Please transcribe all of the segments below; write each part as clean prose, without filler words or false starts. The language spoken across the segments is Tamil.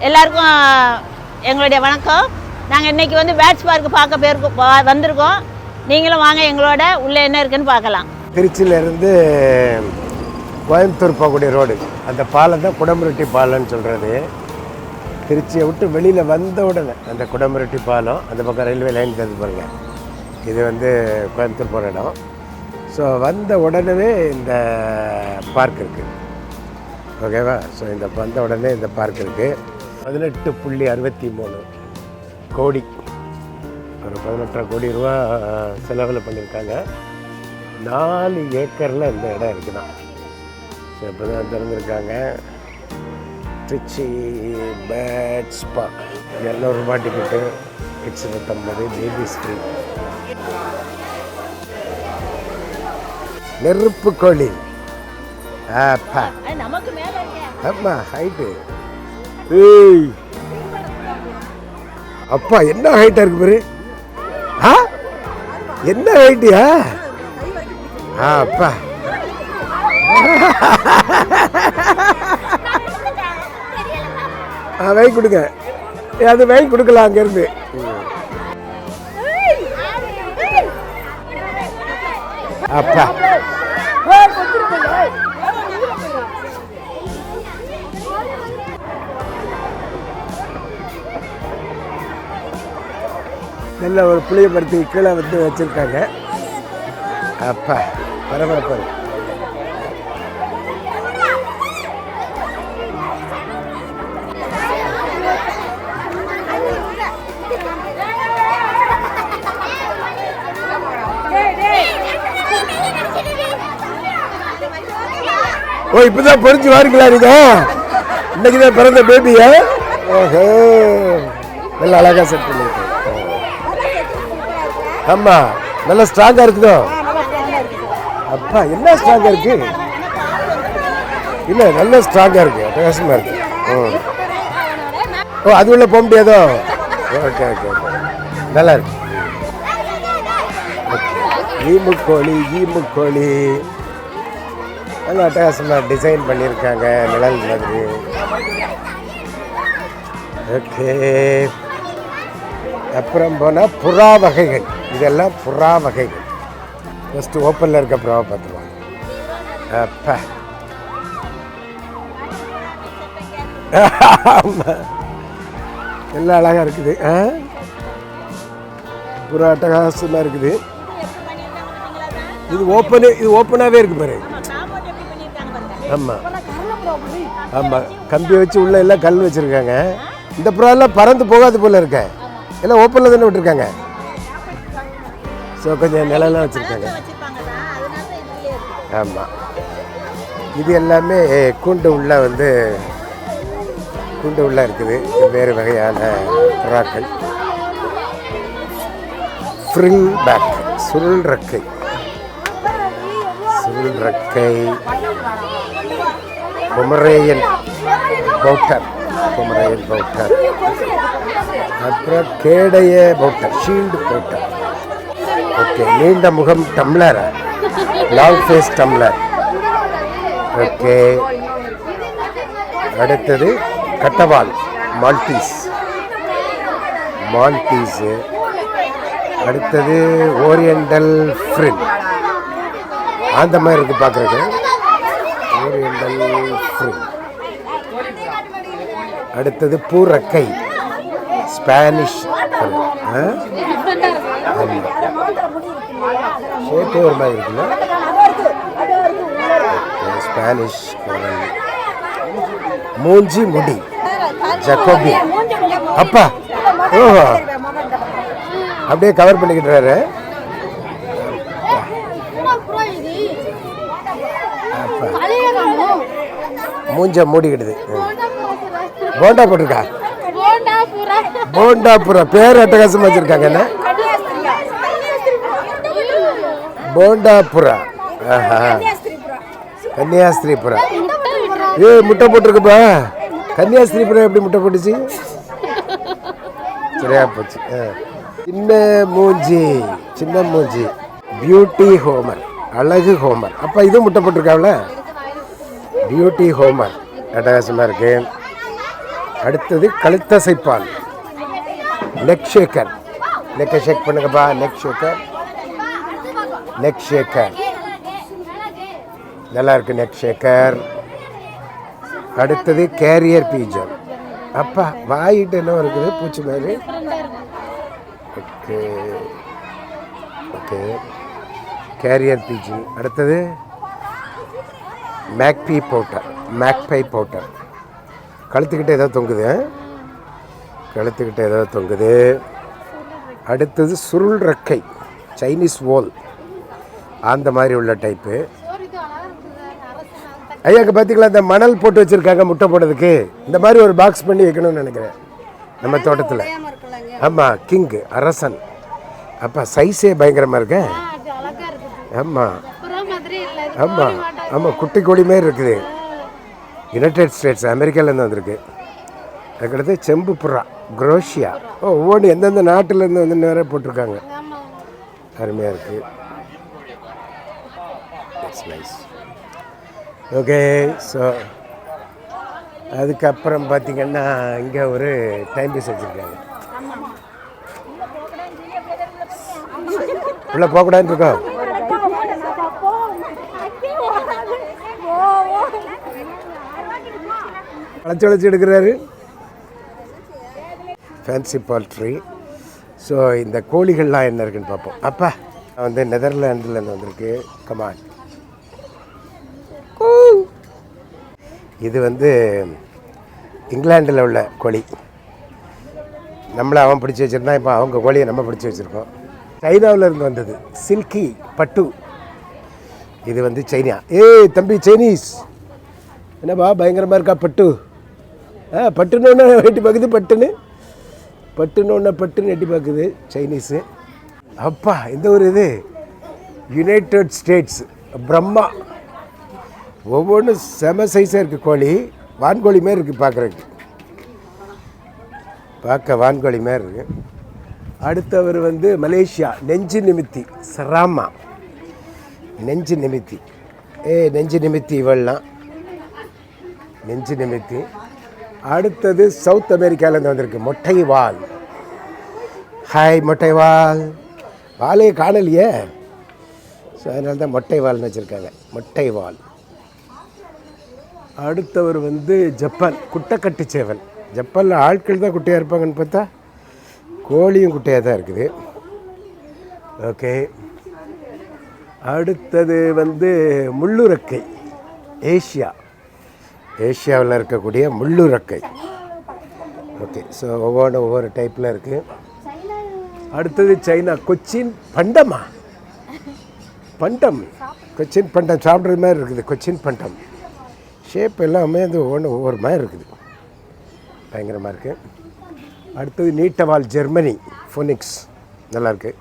எல்லாருக்கும் எங்களுடைய வணக்கம். நாங்கள் இன்றைக்கி வந்து பேட்ஸ் பார்க்கு பார்க்க வந்திருக்கோம். நீங்களும் வாங்க, எங்களோட உள்ளே என்ன இருக்குன்னு பார்க்கலாம். திருச்சியிலேருந்து கோயம்புத்தூர் போகக்கூடிய ரோடு, அந்த பாலம் தான் குடமுருட்டி பாலம்னு சொல்கிறது. திருச்சியை விட்டு வெளியில் வந்த உடனே அந்த குடமுருட்டி பாலம், அந்த பக்கம் ரயில்வே லைன் தந்து பாருங்க. இது வந்து கோயம்புத்தூர் போகிற இடம். ஸோ வந்த உடனே இந்த பார்க் இருக்குது, ஓகேவா? ஸோ இந்த வந்த உடனே இந்த பார்க் இருக்குது. 18.63 கோடி, ஒரு 18 கோடி ரூபா செலவில் பண்ணியிருக்காங்க. 4 ஏக்கரில் இந்த இடம் இருக்குதான். ஸோ இப்போ தான் திறந்துருக்காங்க. ட்ரிச்சி பேட்ஸ் பார்க், 200 ரூபா டிக்கெட்டு, கிட்ஸ் 50, பேபிஸ் ஃப்ரீ. நெருப்பு கோழி, ஆமா ஹைட்டு. ஏய் அப்பா என்ன ஹைட்டா இருக்கு பாரு. என்ன ஹைட்டியா? அப்பா வாங்கி கொடுங்க, அது வாங்கி கொடுக்கலாம் அங்கேருந்து. அப்பா நல்ல ஒரு புளிய பருத்தி கீழே வந்து வச்சுருக்காங்க. அப்பா பரபரப்பாரு. ஓ இப்பதான் பொறிச்சு வாருங்களா நீங்க? இன்னைக்குதான் பிறந்த பேபியா? ஓஹோ, நல்லா அழகா செட் பண்ணிருக்கேன். ஆமா, நல்லா ஸ்ட்ராங்கா இருக்குதோ? அப்பா என்ன ஸ்ட்ராங்கா இருக்கு? இல்ல நல்ல ஸ்ட்ராங்கா இருக்கு, அட்டகாசமா இருக்கு. ஓ அது உள்ள போக முடியாதோ? ஓகே ஓகே ஓகே, நல்லா இருக்கு. ஈமுக்கோழி, ஈமுக்கோழி நல்லா அட்டகாசமாக டிசைன் பண்ணியிருக்காங்க, நிழல் மாதிரி. ஓகே, அப்புறம் போனால் புறா வகைகள், இதெல்லாம் புறா வகைகள். ஃபஸ்ட்டு ஓப்பனில் இருக்க புறாவை பார்த்துருவாங்க. அப்பா எல்லாம் அழகாக இருக்குது. புறா அட்டகாசமாக இருக்குது. இது ஓப்பனாகவே இருக்கு பாரு. ஆமாம் ஆமாம், கம்பி வச்சு உள்ள எல்லாம் கல் வச்சுருக்காங்க. இந்த புறாலாம் பறந்து போகாது போல் இருக்க, எல்லாம் ஓப்பனில் தானே விட்டுருக்காங்க. ஸோ கொஞ்சம் நிலம்லாம் வச்சுருக்காங்க. ஆமாம், இது எல்லாமே கூண்டு உள்ள வந்து கூண்டு உள்ள இருக்குது. வேறு வகையான புறாக்கள். ஃப்ரில் பேக், சுருள் ரக்கை, சுருள் ரக்கை, பொமரேயன் பவுட்டர், பொமரேயன் பவுட்டர், அப்புறம் கேடைய பவுட்டர், ஷீல்டு பவுட்டர். ஓகே, நீண்ட முகம் tumbler, long face tumbler. Okay, அடுத்தது கட்டவால் மால்டீஸ், மால்டீஸு. அடுத்தது ஓரியண்டல் ஃப்ரில், அந்த மாதிரி இருக்குது பார்க்குறது. Oriental frill. அடுத்தது பூரக்கை, ஸ்பானிஷ். ஷேப்பே ஒரு மாதிரி இருக்குல்ல, ஸ்பானிஷ். மூஞ்சி முடி, ஜக்கோபி. அப்பா ஓஹோ, அப்படியே கவர் பண்ணிக்கிட்டுறாரு. மூஞ்ச மூடிக்கிடுது. போண்டா போட்டிருக்கா, போண்டாபுரா பேர் அட்டகாசமா வச்சிருக்காங்க. என்ன போண்டாபுரா? கன்னியாஸ்திரிபுரா. முட்டை போட்டிருக்குப்பா. கன்னியாஸ்திரிபுரா எப்படி முட்டை போட்டுச்சு? சரியா போச்சு. சின்ன மூஞ்சி, சின்ன மூஞ்சி, பியூட்டி ஹோமர், அழகு ஹோமர். அப்போ இதுவும் முட்டை போட்டிருக்காங்கள, பியூட்டி ஹோமர். அட்டகாசமாக இருக்கு. அடுத்தது கழுத்தசைப்பால், நெக் ஷேக்கர். நெக்கை ஷேக் பண்ணுங்கப்பா. நெக் ஷேக்கர், நெக் ஷேக்கர் நல்லா இருக்கு. நெக் ஷேக்கர். அடுத்தது கேரியர் பீஜன். அப்பா வாயிட்டு என்ன இருக்குது, பூச்சி மாதிரி. ஓகே ஓகே, கேரியர் பீஜன். அடுத்தது மேக்பை பவுட்டர். கழுத்துக்கிட்ட ஏதோ தொங்குது, கழுத்துக்கிட்ட ஏதோ தொங்குது. அடுத்தது சுருள் ரெக்கை, சைனீஸ் வோல், அந்த மாதிரி உள்ள டைப்பு. ஐயா அங்கே பார்த்தீங்களா, இந்த மணல் போட்டு வச்சுருக்காங்க முட்டை போடுறதுக்கு. இந்த மாதிரி ஒரு பாக்ஸ் பண்ணி வைக்கணும்னு நினைக்கிறேன் நம்ம தோட்டத்தில். ஆமாம், கிங்கு, அரசன். அப்பா சைஸே பயங்கரமாக இருக்கேன். ஆமாம் ஆமாம் ஆமாம், குட்டி கோழி மாரி இருக்குது. யுனைடெட் ஸ்டேட்ஸ், அமெரிக்காவிலேருந்து வந்திருக்கு. அதுக்கடுத்து செம்பு புறா, குரோஷியா. ஒவ்வொன்று எந்தெந்த நாட்டிலேருந்து வந்து நிறைய போட்டிருக்காங்க. அருமையாக இருக்குது. It's nice. ஓகே, ஸோ அதுக்கப்புறம் பார்த்திங்கன்னா இங்கே ஒரு டைம் பீஸ் வச்சுருக்காங்க. உள்ளே போகக்கூடாதுன்னு இருக்கோம். வளைச்சி எடுக்கிறாரு. Fancy poultry. ஸோ இந்த கோழிகள்லாம் என்ன இருக்குன்னு பார்ப்போம். அப்பா வந்து நெதர்லாண்டுலேருந்து வந்திருக்கு. கமான். இது வந்து இங்கிலாண்டில் உள்ள கோழி. நம்மளை அவன் பிடிச்சி வச்சுருந்தான், இப்போ அவங்க கோழியை நம்ம பிடிச்சி வச்சுருக்கோம். சைனாவில் இருந்து வந்தது சில்கி பட்டு. இது வந்து சைனா. தம்பி சைனீஸ் என்னப்பா பயங்கரமாக இருக்கா பட்டு. பட்டுன்னு எட்டி பார்க்குது, பட்டுன்னு எட்டி பார்க்குது சைனீஸு. அப்பா இந்த ஒரு இது யுனைடெட் ஸ்டேட்ஸ் பிரம்மா. ஒவ்வொன்றும் செம சைஸாக இருக்குது கோழி. வான்கோழி மாரி இருக்குது பார்க்குறதுக்கு, பார்க்க வான்கோழி மாரி இருக்குது. அடுத்தவர் வந்து மலேசியா, நெஞ்சு நிமித்தி சராமா. நெஞ்சு நிமித்தி நெஞ்சு நிமித்தி இவெல்லாம் நெஞ்சு நிமித்தி. அடுத்தது சவுத் அமெரிக்காவிலேருந்து வந்திருக்கு மொட்டை வால். ஹாய் மொட்டை வால். வாலே காணலையே, ஸோ அதனால தான் மொட்டை வால்னு வச்சுருக்காங்க, மொட்டை வால். அடுத்தவர் வந்து ஜப்பான் குட்டைக்கட்டு சேவல். ஜப்பானில் ஆட்கள் தான் குட்டையாக இருப்பாங்கன்னு பார்த்தா கோழியும் குட்டையாக தான் இருக்குது. ஓகே, அடுத்தது வந்து முள்ளுரக்கை, ஏஷியாவில் இருக்கக்கூடிய முள்ளுரக்கை. ஓகே, ஸோ ஒவ்வொரு டைப்பில் இருக்குது. அடுத்தது சைனா கொச்சின் பண்டம். கொச்சின் பண்டம் சாப்பிட்றது மாதிரி இருக்குது. கொச்சின் பண்டம் ஷேப் எல்லாமே வந்து ஒவ்வொரு மாதிரி இருக்குது, பயங்கரமாக இருக்குது. அடுத்தது நீட்டவால் ஜெர்மனி, ஃபோனிக்ஸ், நல்லாயிருக்கு.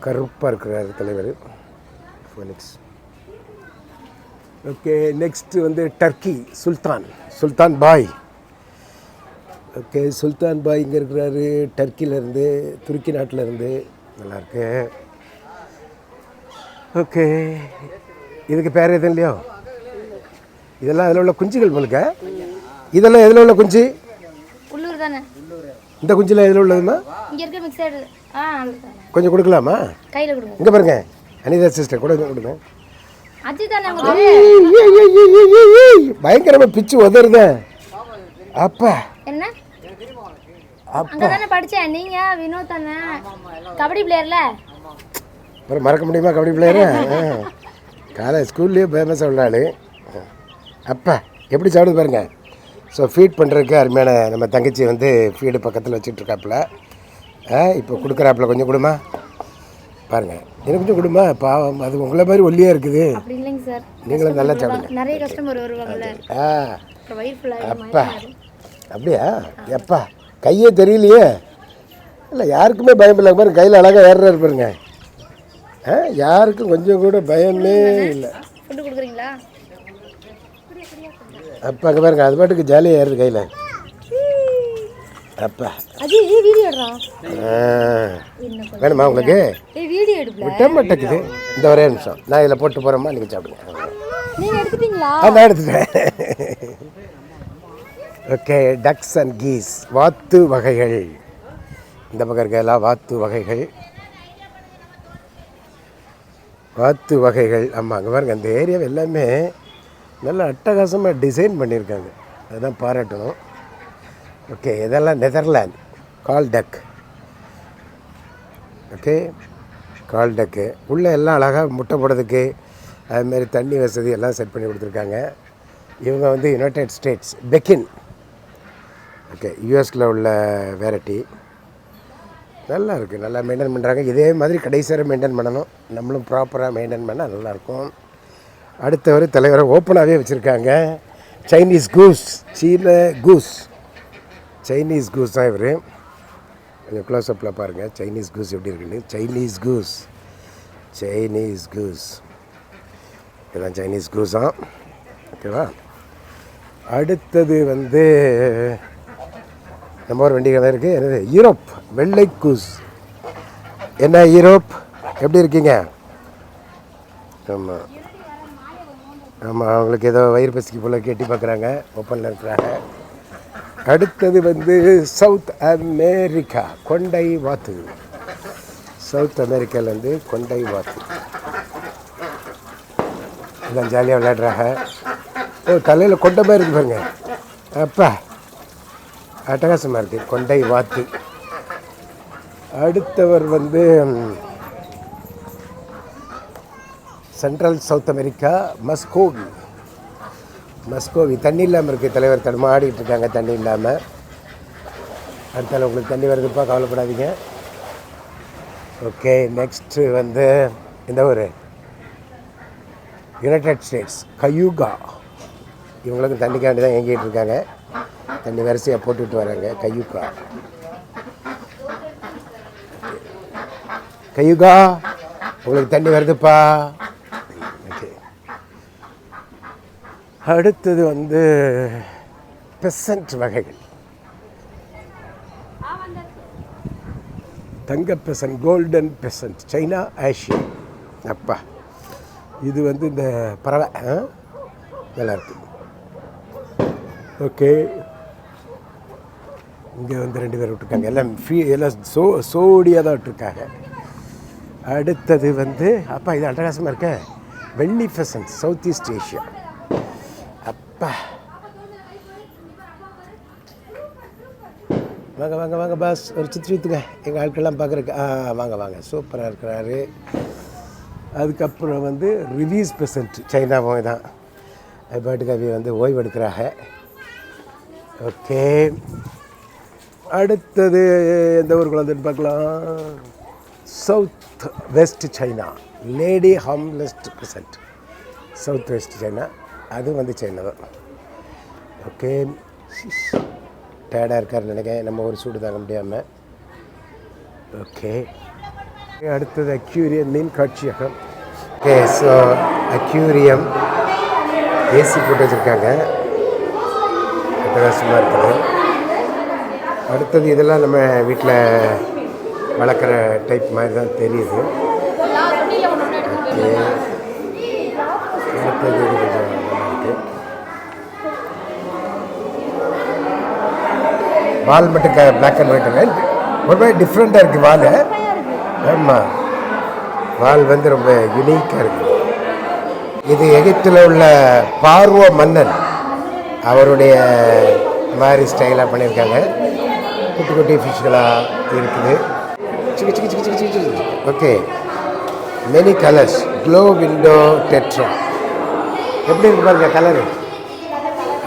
கருப்பாக இருக்கிறார் தலைவர், ஃபோனிக்ஸ். ஓகே, நெக்ஸ்ட்டு வந்து டர்க்கி சுல்தான் பாய். ஓகே, சுல்தான் பாய் இங்கே இருக்கிறாரு, டர்க்கியிலேருந்து, துருக்கி நாட்டிலேருந்து. நல்லாயிருக்கு. ஓகே, இதுக்கு பேர் எதுவும் இல்லையோ? இதெல்லாம் அதில் உள்ள குஞ்சுகள் போலுக்க. இதெல்லாம் எதில் உள்ள குஞ்சு? உள்ளூர் தானே. இந்த குஞ்சில் எதில் உள்ளதுமா? இங்கே இருக்க மிக்சர். கொஞ்சம் கொடுக்கலாமா? கையில் கொடுங்க. இங்கே பாருங்க, அனிதா சிஸ்டர் கூட கொடுங்க. அஜி தானே பயங்கரமாக பிச்சு உதறுதேன். அப்பா என்ன அங்கே தானே படித்தேன். நீங்கள் வினோத் தானே, கபடி பிளேயர்ல. அப்புறம் மறக்க முடியுமா கபடி பிளேயரு? காலேஜ் ஸ்கூல்லேயே ஃபேமஸாக உள்ளாள். அப்பா எப்படி சாப்பிடுது பாருங்க. ஸோ ஃபீட் பண்ணுறதுக்கு அருமையான நம்ம தங்கச்சி வந்து ஃபீடு பக்கத்தில் வச்சுட்ருக்காப்புல. இப்போ கொடுக்குறாப்புல. கொஞ்சம் கொடுமா பாருங்கள், எனக்கு கொஞ்சம் கொடுமா. பாவம், அது உங்களை மாதிரி ஒல்லியாக இருக்குது. நீங்களும் நல்லா சாப்பிடுங்க. நிறைய கஸ்டமர் வருவாங்கல்ல. அப்பா அப்படியா? எப்பா கையே தெரியலையே. இல்லை யாருக்குமே பயம் இல்லை பாருங்க, கையில் அழகாக ஏறுறாரு பாருங்க. யாருக்கும் கொஞ்சம் கூட பயமே இல்லை. அப்பா அங்கே பாருங்க, அது பாட்டுக்கு ஜாலியாக ஏறுது கையில். அப்பா வேணுமா உங்களுக்கு? விட்ட மாட்டேங்குது. இந்த ஒரே நிமிஷம், நான் இதில் போட்டு போகிறேம்மா, நீங்கள் சாப்பிடுங்க. நான் எடுத்துட்டேன். ஓகே, டக்ஸ் அண்ட் கீஸ், வாத்து வகைகள். இந்த பக்கம் இருக்க எல்லாம் வாத்து வகைகள். வாத்து வகைகள். ஆமாம், அங்கே பாருங்கள், அந்த ஏரியாவை எல்லாமே நல்லா அட்டகாசமாக டிசைன் பண்ணியிருக்காங்க. அதுதான் பாராட்டணும். ஓகே, இதெல்லாம் நெதர்லாந்து கால் டக். ஓகே, கால் டக்கு. உள்ளே எல்லாம் அழகாக முட்டை போடுறதுக்கு அதுமாரி தண்ணி வசதி எல்லாம் செட் பண்ணி கொடுத்துருக்காங்க. இவங்க வந்து யுனைடெட் ஸ்டேட்ஸ் பெக்கின். ஓகே, யூஎஸில் உள்ள வெரைட்டி. நல்லா இருக்குது, நல்லா மெயின்டைன் பண்ணுறாங்க. இதே மாதிரி கடைசியாக மெயின்டைன் பண்ணணும். நம்மளும் ப்ராப்பராக மெயின்டைன் பண்ணால் நல்லாயிருக்கும். அடுத்தவர் தலைவரை ஓப்பனாகவே வச்சுருக்காங்க. சைனீஸ் கூஸ், சீன கூஸ். சைனீஸ் கூஸ் தான் இவர். கொஞ்சம் க்ளோஸ்அப்பில் பாருங்கள் சைனீஸ் கூஸ் எப்படி இருக்குன்னு. Chinese goose, Chinese goose. இதுதான் சைனீஸ் கூஸ் தான். ஓகேவா? அடுத்தது வந்து நம்ம ஒரு வண்டி கடை இருக்குது. என்னது? யூரோப் வெள்ளை கூஸ். என்ன யூரோப், எப்படி இருக்கீங்க? ஆமாம் ஆமாம், அவங்களுக்கு ஏதோ வயிறு பசிக்கு போல் கேட்டி பார்க்குறாங்க, ஓப்பனில் இருக்கிறாங்க. அடுத்தது வந்து சவுத் அமெரிக்கா கொண்டை வாத்து. சவுத் அமெரிக்காவிலேருந்து கொண்டை வாத்து. இதெல்லாம் ஜாலியாக விளையாடுறாங்க. ஓ, தலையில் கொண்ட மாதிரி இருக்கு பாருங்க. அப்பா, அட்டகாசமாக இருக்குது கொண்டை வாத்து. அடுத்தவர் வந்து central south America Muscovy. Muscovy தண்ணி இல்லாமல் இருக்குது. தலைவர் தடுமாடிட்டு இருக்காங்க தண்ணி இல்லாமல். அடுத்தால உங்களுக்கு தண்ணி வருதுப்பா, கவலைப்படாதீங்க. ஓகே, நெக்ஸ்ட்டு வந்து இந்த ஒரு யுனைடெட் ஸ்டேட்ஸ் கயூகா. இவங்களுக்கும் தண்ணிக்காண்டி தான் ஏங்கிட்டு இருக்காங்க. தண்ணி வரிசையாக போட்டுக்கிட்டு வராங்க. கயூகா, கயூகா உங்களுக்கு தண்ணி வருதுப்பா. ஓகே, அடுத்தது வந்து பெசன்ட் வகைகள். தங்க Besant, golden Besant, China Asia. அப்பா, இது வந்து இந்த பறவை நல்லாயிருக்கு. ஓகே, இங்கே வந்து 2 பேர் விட்டுருக்காங்க. எல்லாம் சோடியாக தான் விட்டுருக்காங்க. அடுத்தது வந்து அப்பா, இது அட்டகாசமாக இருக்க வெள்ளி ஃபெசன்ட், சவுத் ஈஸ்ட் ஏஷியா. அப்பா, வாங்க வாங்க வாங்க பாஸ், ஒரு சுற்றி சுற்றுங்க எங்கள் ஆட்கள்லாம் பார்க்குறக்கு. வாங்க வாங்க, சூப்பராக இருக்கிறாரு. அதுக்கப்புறம் வந்து ரிலீஸ் பெசன்ட், சைனாவும் தான். அது பாட்டுக்கு அவை வந்து ஓய்வு எடுக்கிறாங்க. ஓகே, அடுத்தது எந்த ஊருக்கு வந்துட்டு பார்க்கலாம். South west China Lady Amherst's pheasant. South west China, அது வந்து சைனா தான். ஓகே, டயர்டாக இருக்காருன்னு நினைக்கிறேன், நம்ம ஒரு சூடு தாங்க முடியாமல். ஓகே, அடுத்தது அக்யூரியம் மீன் காட்சியகம். ஓகே, ஸோ அக்யூரியம் ஏசி போட்டு வச்சுருக்காங்க, அட்டகாசமாக இருக்குது. அடுத்தது இதெல்லாம் நம்ம வீட்டில் வளர்க்குற டைப் மாதிரி தான் தெரியுது. ஓகே, அடுத்தது இது கொஞ்சம் நல்லா இருக்குது. வால் மட்டும் பிளாக் அண்ட் ஒயிட், ஒரு மாதிரி டிஃப்ரெண்ட்டாக இருக்குது வால். ஆமாம், வால் வந்து ரொம்ப யுனிக்காக இருக்குது. இது எகிப்தில் உள்ள பார்வோ மன்னன் அவருடைய மாதிரி ஸ்டைலாக பண்ணியிருக்காங்க. குட்டி குட்டி ஃபிஷ்களாக இருக்குது. சிக்கி சிக்கி சிக்கி சிக்கி சிக்கி. Okay, many colours, glow window tetra. எப்படி இருக்கு பாருங்க கலரு.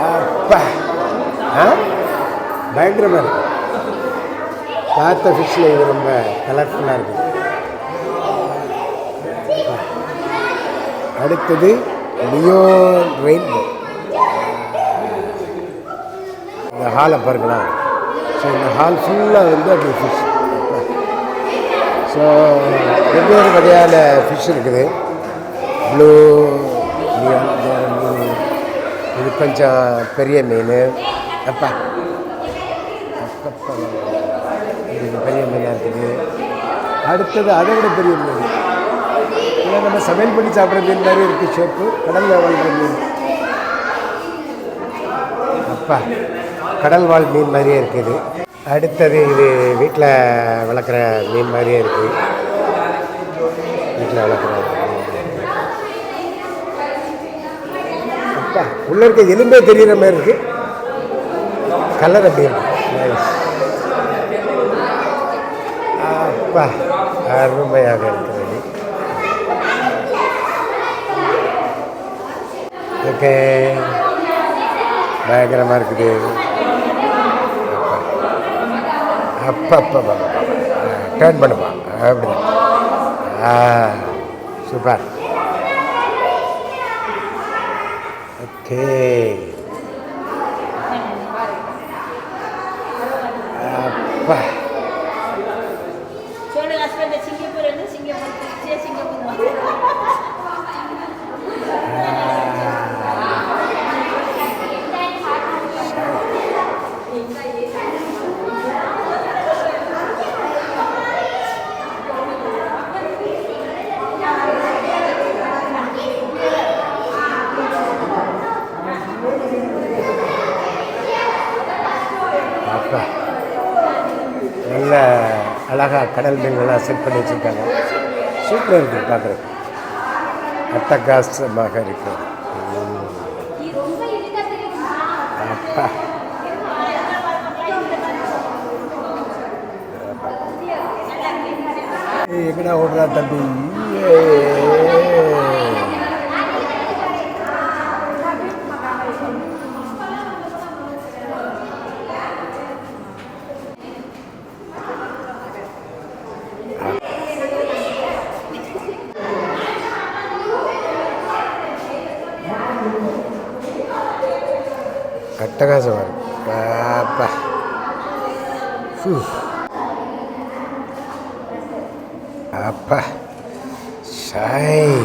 அப்பா, பயங்கரமாக இருக்கு. பார்த்த ஃபிஷ்ஷில் இது ரொம்ப கலர்ஃபுல்லாக இருக்குது. அடுத்தது லியோ ரெயின்போ. இந்த ஹாலை பாருங்களேன். ஸோ இந்த ஹால் ஃபுல்லாக வந்து அப்படி ஃபிஷ். ஸோ வெவ்வேறு வகையான ஃபிஷ் இருக்குது. ப்ளூ, இது கொஞ்சம் பெரிய மீன். அப்பா, இது பெரிய மீனாக இருக்குது. அடுத்தது அதை விட பெரிய மீன், இல்லை நம்ம சமையல் பண்ணி சாப்பிட்ற மீன் மாதிரி இருக்குது ஷேப்பு. கடலில் வாழ்கிற மீன். அப்பா, கடல் வாழ் மீன் மாதிரியே இருக்குது. அடுத்தது இது வீட்டில் வளர்க்குற மீன் மாதிரியே இருக்குது. வீட்டில் வளர்க்குற அப்பா உள்ளே இருக்க எலும்பே தெரிகிற மாதிரி இருக்குது. கலர் அப்படி இருக்கு. அப்பா அருமையாக இருக்கிறது. ஓகே பயங்கரமாக இருக்குது. அப்பா அப்பா டேர்ன் பண்ணுப்பா அப்படிதான். சூப்பர். ஓகே அப்பா நல்ல அழகாக கடல் மீன்கள்லாம் செட் பண்ணி வச்சுருக்காங்க. சூப்பராக இருக்குது பார்க்குறதுக்கு. அட்டகாசமாக இருக்குது. அப்பா எங்கடா ஓடுறா தம்பி? அட்டகாசமாக இருக்கு. அப்பா அப்பா ஷாய்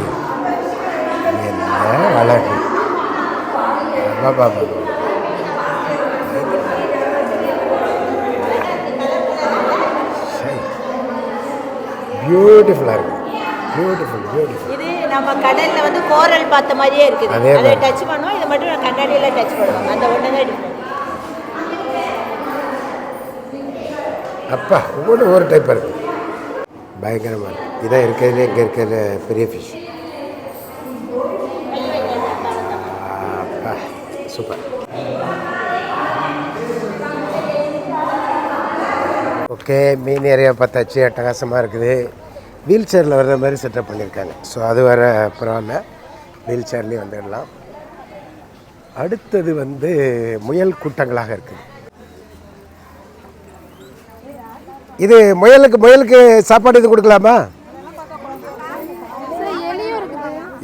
என்ன அழகு. பாபா பியூட்டிஃபுல்லாக இருக்குது. Beautiful beautiful. இது நம்ம கடலில் வந்து கோரல் பார்த்த மாதிரியே இருக்குது. அதே அதை டச் பண்ணுவோம். இதை மட்டும் கண்ணாடியில் டச் பண்ணுவோம். அந்த ஒன்று தான் டிஃப்ரெண்ட். அப்பா ஒவ்வொன்றும் ஒரு டைப்பாக இருக்குது. பயங்கரமாக இருக்குது. இதான் இருக்கிறதுலே இங்கே இருக்கிற பெரிய ஃபிஷ். அப்பா சூப்பர். ஓகே மீன் ஏரியா பார்த்தாச்சு. அட்டகாசமாக இருக்குது. வீல் சேரில் வர்ற மாதிரி செட்டப் பண்ணியிருக்காங்க. ஸோ அது வர பரவாயில்ல, வீல் சேர்லேயே வந்துடலாம். அடுத்தது வந்து முயல் கூட்டங்களாக இருக்குது. இது முயலுக்கு சாப்பாடு இது கொடுக்கலாமா?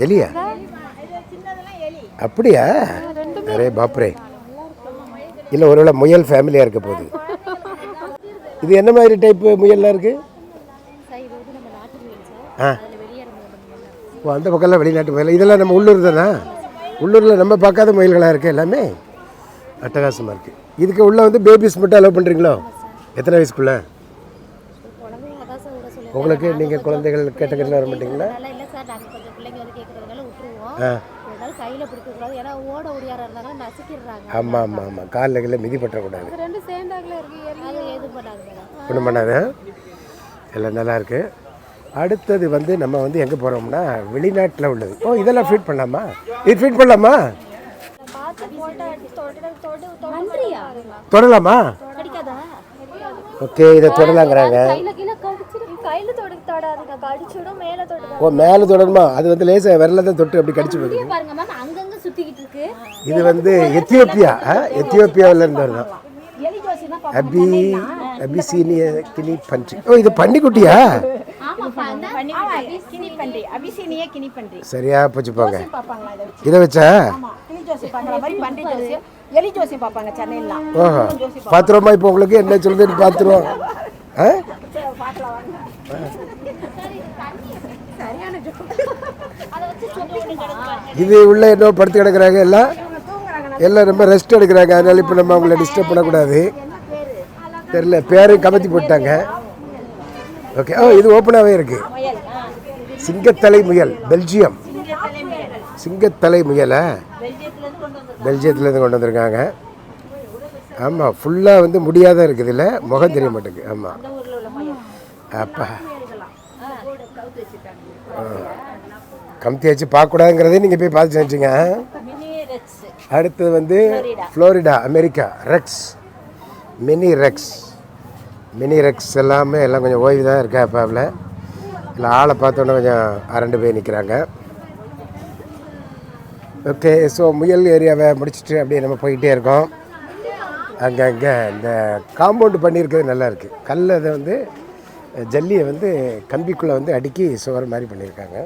எலியா? அப்படியா? அரே பாப்ரே. இல்லை ஒருவேளை முயல் ஃபேமிலியாக இருக்க போகுது. இது என்ன மாதிரி டைப்பு முயல்லாம் இருக்குது? ஆ ஓ அந்த பக்கம்லாம் வெளிநாட்டு முயல். இதெல்லாம் நம்ம உள்ளூர் தானே? உள்ளூரில் நம்ம பார்க்காத முயல்களாக இருக்குது எல்லாமே. அட்டகாசமாக இருக்குது. இதுக்கு உள்ளே வந்து பேபிஸ் மட்டும் அலோவ் பண்ணுறீங்களோ? எத்தனை வயசுக்குள்ளே? உங்களுக்கு நீங்கள் குழந்தைகள் கேட்டகரியில் வர மாட்டீங்களா? ஆமாம் ஆமாம் ஆமாம். காலில் மிதி பற்றக்கூடாது. ஒன்றும் பண்ணாது. எல்லாம் நல்லா இருக்குது. அடுத்தது வந்து நம்ம வந்து எங்கே போகிறோம்னா வெளிநாட்டில் உள்ளது. ஓ இதெல்லாம் ஃபீட் பண்ணலாமா? இது ஃபீட் பண்ணலாமா? தொடலாமா? ஓகே இதை தொடலாங்கிறாங்க. ஓ மேலே தொடருமா? அது வந்து லேசாக விரல தான் தொட்டு அப்படி கடிச்சு போகுது. இது வந்து எத்தியோப்பியாவில் இருந்து வருதான். அபிசீனிய கினி பன்றி. ஓ இது பன்னிக்குட்டியா? சரியா போச்சு போங்க. இதை வச்சா ஓஹோ பார்த்துருவோமா? இப்போ உங்களுக்கு என்ன சொல்லுதுன்னு பார்த்துருவோம். இது உள்ள என்ன படுத்து கிடக்குறாங்க. எல்லாம் ரொம்ப ரெஸ்ட் எடுக்கிறாங்க. அதனால இப்போ நம்ம அவங்கள டிஸ்டர்ப் பண்ணக்கூடாது. தெரியல பேரையும் கமத்தி போட்டாங்க. ஓகே. ஓ இது ஓப்பனாகவே இருக்குது. சிங்கத்தலை முயல் பெல்ஜியம். சிங்கத்தலை முயலை பெல்ஜியத்துலேருந்து கொண்டு வந்திருக்காங்க. ஆமாம், ஃபுல்லாக வந்து முடியாத இருக்குது இல்லை, முகம் தெரிய மாட்டேங்குது. ஆமாம். அப்பா கமுத்தி வச்சு பார்க்கக்கூடாதுங்கிறதே நீங்கள் போய் பார்த்து செஞ்சுங்க. அடுத்தது வந்து Florida, America Rex, mini Rex எல்லாமே எல்லாம் கொஞ்சம் ஓய்வு தான் இருக்கா அப்பாவில். இல்லை ஆளை பார்த்தோன்னே கொஞ்சம் அரண்டு போய் நிற்கிறாங்க. ஓகே, ஸோ முயல் ஏரியாவை முடிச்சுட்டு அப்படியே நம்ம போய்கிட்டே இருக்கோம். அங்கங்கே இந்த காம்பவுண்டு பண்ணியிருக்கிறது நல்லா இருக்குது. கல் அதை வந்து ஜல்லியை வந்து கம்பிக்குள்ளே வந்து அடுக்கி சுவர் மாதிரி பண்ணியிருக்காங்க.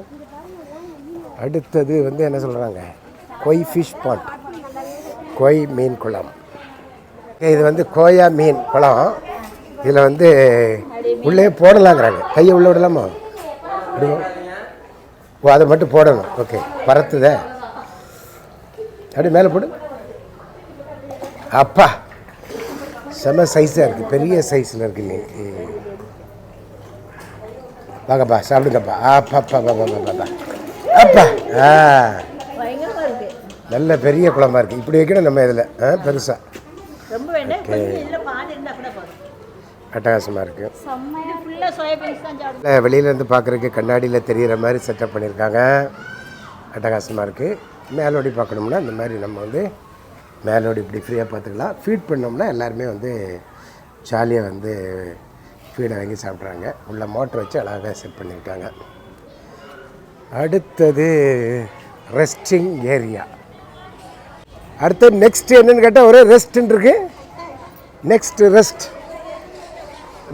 அடுத்தது வந்து என்ன சொல்கிறாங்க, கொய் ஃபிஷ் பாண்ட், கொய் மீன் குளம். இது வந்து கோயா மீன் குளம். இதில் வந்து உள்ளே போடலாங்கிறாங்க. கையை உள்ளே விடலாமா? விடுவோம். ஓ, அதை மட்டும் போடணும். ஓகே, பறத்துதே, அப்படி மேலே போடு. அப்பா செம சைஸாக இருக்குது, பெரிய சைஸில் இருக்குது மீன். வாங்கப்பா, சாப்பிடுங்கப்பா. அப்பா அப்பா நல்ல பெரிய குளமாக இருக்குது. இப்படி வைக்கணும் நம்ம இதில் பெருசாக. அட்டகாசமாக இருக்குது. வெளியிலேருந்து பார்க்குறதுக்கு கண்ணாடியில் தெரிகிற மாதிரி செட்டப் பண்ணியிருக்காங்க. அட்டகாசமாக இருக்குது. மேலோடி பார்க்கணும்னா இந்த மாதிரி நம்ம வந்து மேலோடி இப்படி ஃப்ரீயாக பார்த்துக்கலாம். ஃபீட் பண்ணோம்னா எல்லாருமே வந்து ஜாலியாக வந்து ஃபீடை வாங்கி சாப்பிட்றாங்க. உள்ள மோட்டர் வச்சு அழகாக செட் பண்ணியிருக்காங்க. அடுத்தது ரெஸ்டிங் ஏரியா. அடுத்தது நெக்ஸ்ட்டு என்னென்னு கேட்டால் ஒரே ரெஸ்ட்டுன்னு இருக்குது. நெக்ஸ்ட்டு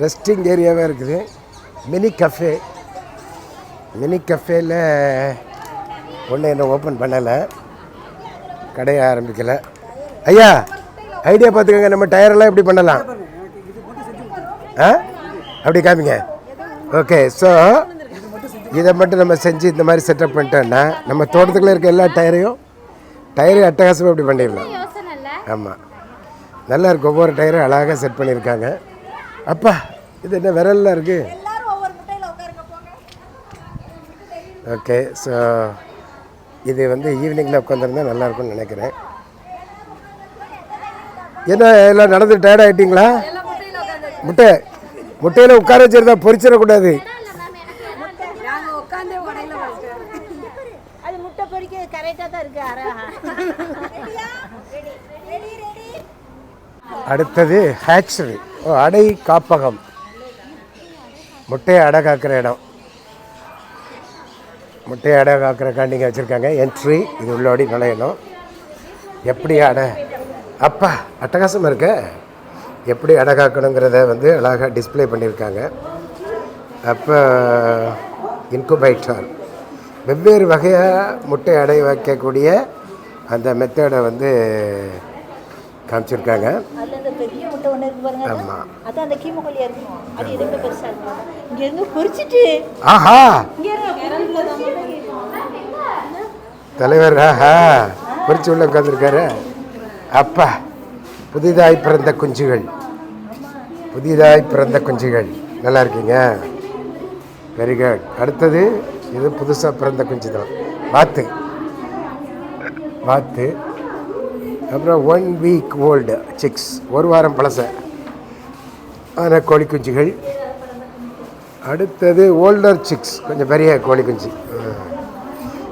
ரெஸ்டிங் ஏரியாவாக இருக்குது. மினி கஃபேயில் ஒன்றும் என்ன ஓப்பன் பண்ணலை, கடையை ஆரம்பிக்கலை. ஐயா ஐடியா பார்த்துக்கோங்க, நம்ம டயரெல்லாம் எப்படி பண்ணலாம் அப்படி காமிங்க. ஓகே, ஸோ இதை மட்டும் நம்ம செஞ்சு இந்த மாதிரி செட்டப் பண்ணிட்டோன்னா நம்ம தோட்டத்துக்குள்ளே இருக்க எல்லா டயரையும் அட்டகாசமாக இப்படி பண்ணிடலாம். ஆமாம், நல்லா இருக்குது. ஒவ்வொரு டயரும் அழகாக செட் பண்ணியிருக்காங்க. அப்பா இது என்ன விரல்லாம் இருக்குது. ஓகே, ஸோ இது வந்து ஈவினிங்கில் உட்காந்துருந்தா நல்லாயிருக்கும்னு நினைக்கிறேன். என்ன எல்லாம் நடந்து டயர்ட் ஆகிட்டிங்களா? முட்டையில் உட்கார வச்சிருந்தா பொரிச்சிடக்கூடாது. அடுத்தது hatchery, அடை காப்பகம், முட்டையை அடை காக்கிற இடம். முட்டையை அடை காக்கிறக்காண்டிங்க வச்சுருக்காங்க. என்ட்ரி, இது உள்ளோடி நுழையணும். எப்படி அடை, அப்பா அட்டகாசமாக இருக்க. எப்படி அடை காக்கணுங்கிறத வந்து அழகாக டிஸ்பிளே பண்ணியிருக்காங்க. அப்போ இன்குபேட்டர், வெவ்வேறு வகையாக முட்டை அடை வைக்கக்கூடிய அந்த மெத்தடை வந்து காமிச்சிருக்காங்க. ஆமாம், ஆஹா தலைவர், ஆஹா பொறிச்சு உள்ள உட்காந்துருக்காரு. அப்பா புதிதாய் பிறந்த குஞ்சுகள் நல்லா இருக்கீங்க, வெரி குட். அடுத்தது இது புதுசாக பிறந்த குஞ்சு தான், வாத்து. அப்புறம் 1 வீக் ஓல்டு சிக்ஸ், ஒரு வாரம் பழச ஆனால் கோழி குஞ்சுகள். அடுத்தது ஓல்டர் சிக்ஸ், கொஞ்சம் பெரிய கோழி குஞ்சு.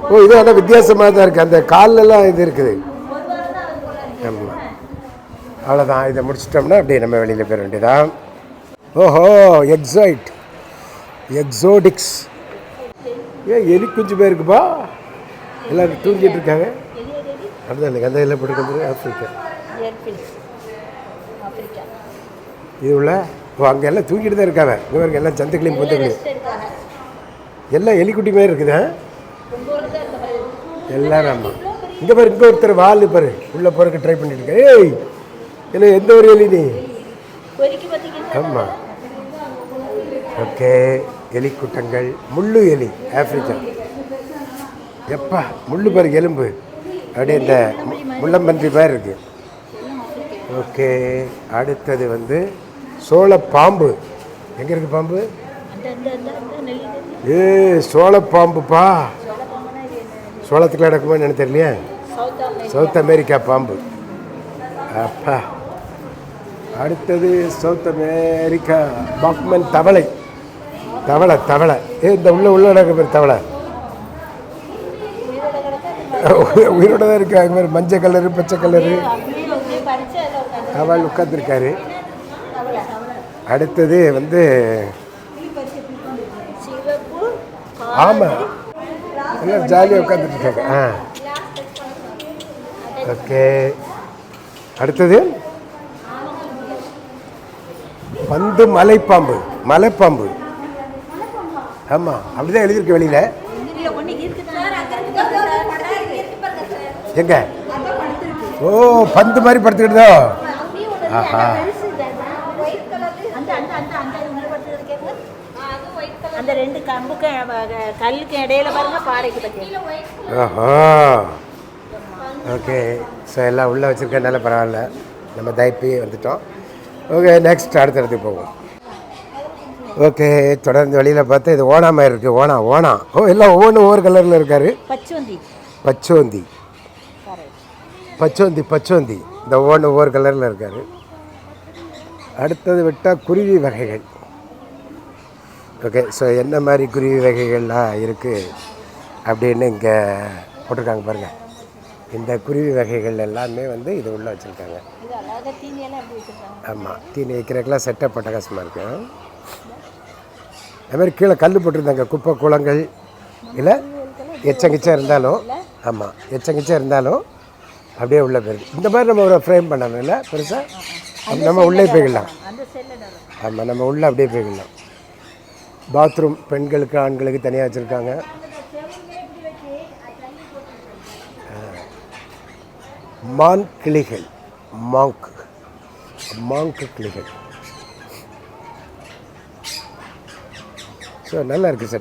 ஓ, இது ஆனால் வித்தியாசமாக தான் இருக்குது. அந்த காலெல்லாம் இது இருக்குது. ஆமாம், அவ்வளோதான். இதை முடிச்சிட்டோம்னா அப்படியே நம்ம வெளியில் போயிட வேண்டியதான். ஓஹோ, எக்ஸோடிக்ஸ். எலி குஞ்சு போயிருக்குப்பா, எல்லோரும் தூங்கிட்டு இருக்காங்க. அப்படிதான் எனக்கு அந்த இதில் போட்டுக்கிறது ஆஃப்ரிக்கா. இது உள்ள அங்கே எல்லாம் தூக்கிட்டு தான் இருக்காங்க. இங்கே பாருங்க, எல்லாம் ஜந்துக்களையும் பொந்துக்களையும் எல்லாம் எலிக்குட்டி மாதிரி இருக்குதா எல்லாரும். ஆமாம், இங்கே பாரு, இங்கே ஒருத்தர் வால் பாரு உள்ளே போகிறக்கு ட்ரை பண்ணிட்டு இருக்கேன். ஏய், இல்லை எந்த ஒரு எலி நீ? ஆமாம், ஓகே. எலிக்கூட்டங்கள், முள்ளு எலி, ஆஃப்ரிக்கா. எப்பா முள்ளு பாரு, எலும்பு அப்படியே இந்த முள்ளம்பன்றி மாதிரி இருக்குது. ஓகே, அடுத்தது வந்து சோள பாம்பு. எங்கே இருக்குது பாம்பு? சோளப்பாம்புப்பா. சோளத்துக்குள்ள நடக்குமா எனக்கு தெரியலையே. சவுத் அமெரிக்கா பாம்பு. அப்பா அடுத்தது சவுத் அமெரிக்கா பாக்மன் தவளை. தவளை இந்த உள்ள நடக்க பேர் தவளை. உயிரோட தான் இருக்கு. அது மாதிரி மஞ்சள் கலரு பச்சை கலரு அவள் உட்காந்துருக்காரு. அடுத்தது வந்து ஆமாம் எல்லாம் ஜாலியாக உட்காந்துட்டு இருக்காங்க. ஓகே. அடுத்தது பந்து மலைப்பாம்பு. ஆமாம் அப்படிதான் எழுதியிருக்கு வெளியில். எங்க? ஓ பந்து மாதிரி படுத்துக்கிட்டதோ. ஆஹா. அந்த ரெண்டு கம்புக்கு கல்லுக்கு இடையில பாருங்க பாறைக்கு பற்றி. ஓஹோ ஓகே. ஸோ எல்லாம் உள்ளே வச்சுருக்கனால பரவாயில்ல, நம்ம தயப்பி வந்துட்டோம். ஓகே நெக்ஸ்ட் அடுத்தடுத்து போவோம். ஓகே தொடர்ந்து வெளியில் பார்த்தா இது ஓனா மாதிரி இருக்குது. ஓனா ஓ எல்லாம் ஒவ்வொரு கலரில் இருக்காரு. பச்சோந்தி இந்த ஒவ்வொரு கலரில் இருக்கார். அடுத்தது விட்டால் குருவி வகைகள். ஓகே ஸோ என்ன மாதிரி குருவி வகைகள்லாம் இருக்குது அப்படின்னு இங்கே போட்டிருக்காங்க பாருங்கள். இந்த குருவி வகைகள் எல்லாமே வந்து இது உள்ளே வச்சுருக்காங்க. ஆமாம் தீனி வைக்கிறதுக்கெல்லாம் செட்டப் பட்டகாசமாக இருக்குது. அது மாதிரி கீழே கல் போட்டிருந்தாங்க. குப்பை குளங்கள் இல்லை எச்சங்கிச்சா இருந்தாலும் ஆமாம் எச்சங்கிச்சா இருந்தாலும் அப்படியே உள்ளே போயிருக்கு. இந்த மாதிரி நம்ம ஒரு ஃப்ரேம் பண்ணணும் இல்லை பெருசாக நம்ம உள்ளே போய்க்கலாம். ஆமாம் நம்ம உள்ளே அப்படியே போய்க்கலாம். பாத்ரூம் பெண்களுக்கு ஆண்களுக்கு தனியாக வச்சுருக்காங்க. மான் கிளிகள் மாங்கு கிளிகள். ஸோ நல்லா இருக்குது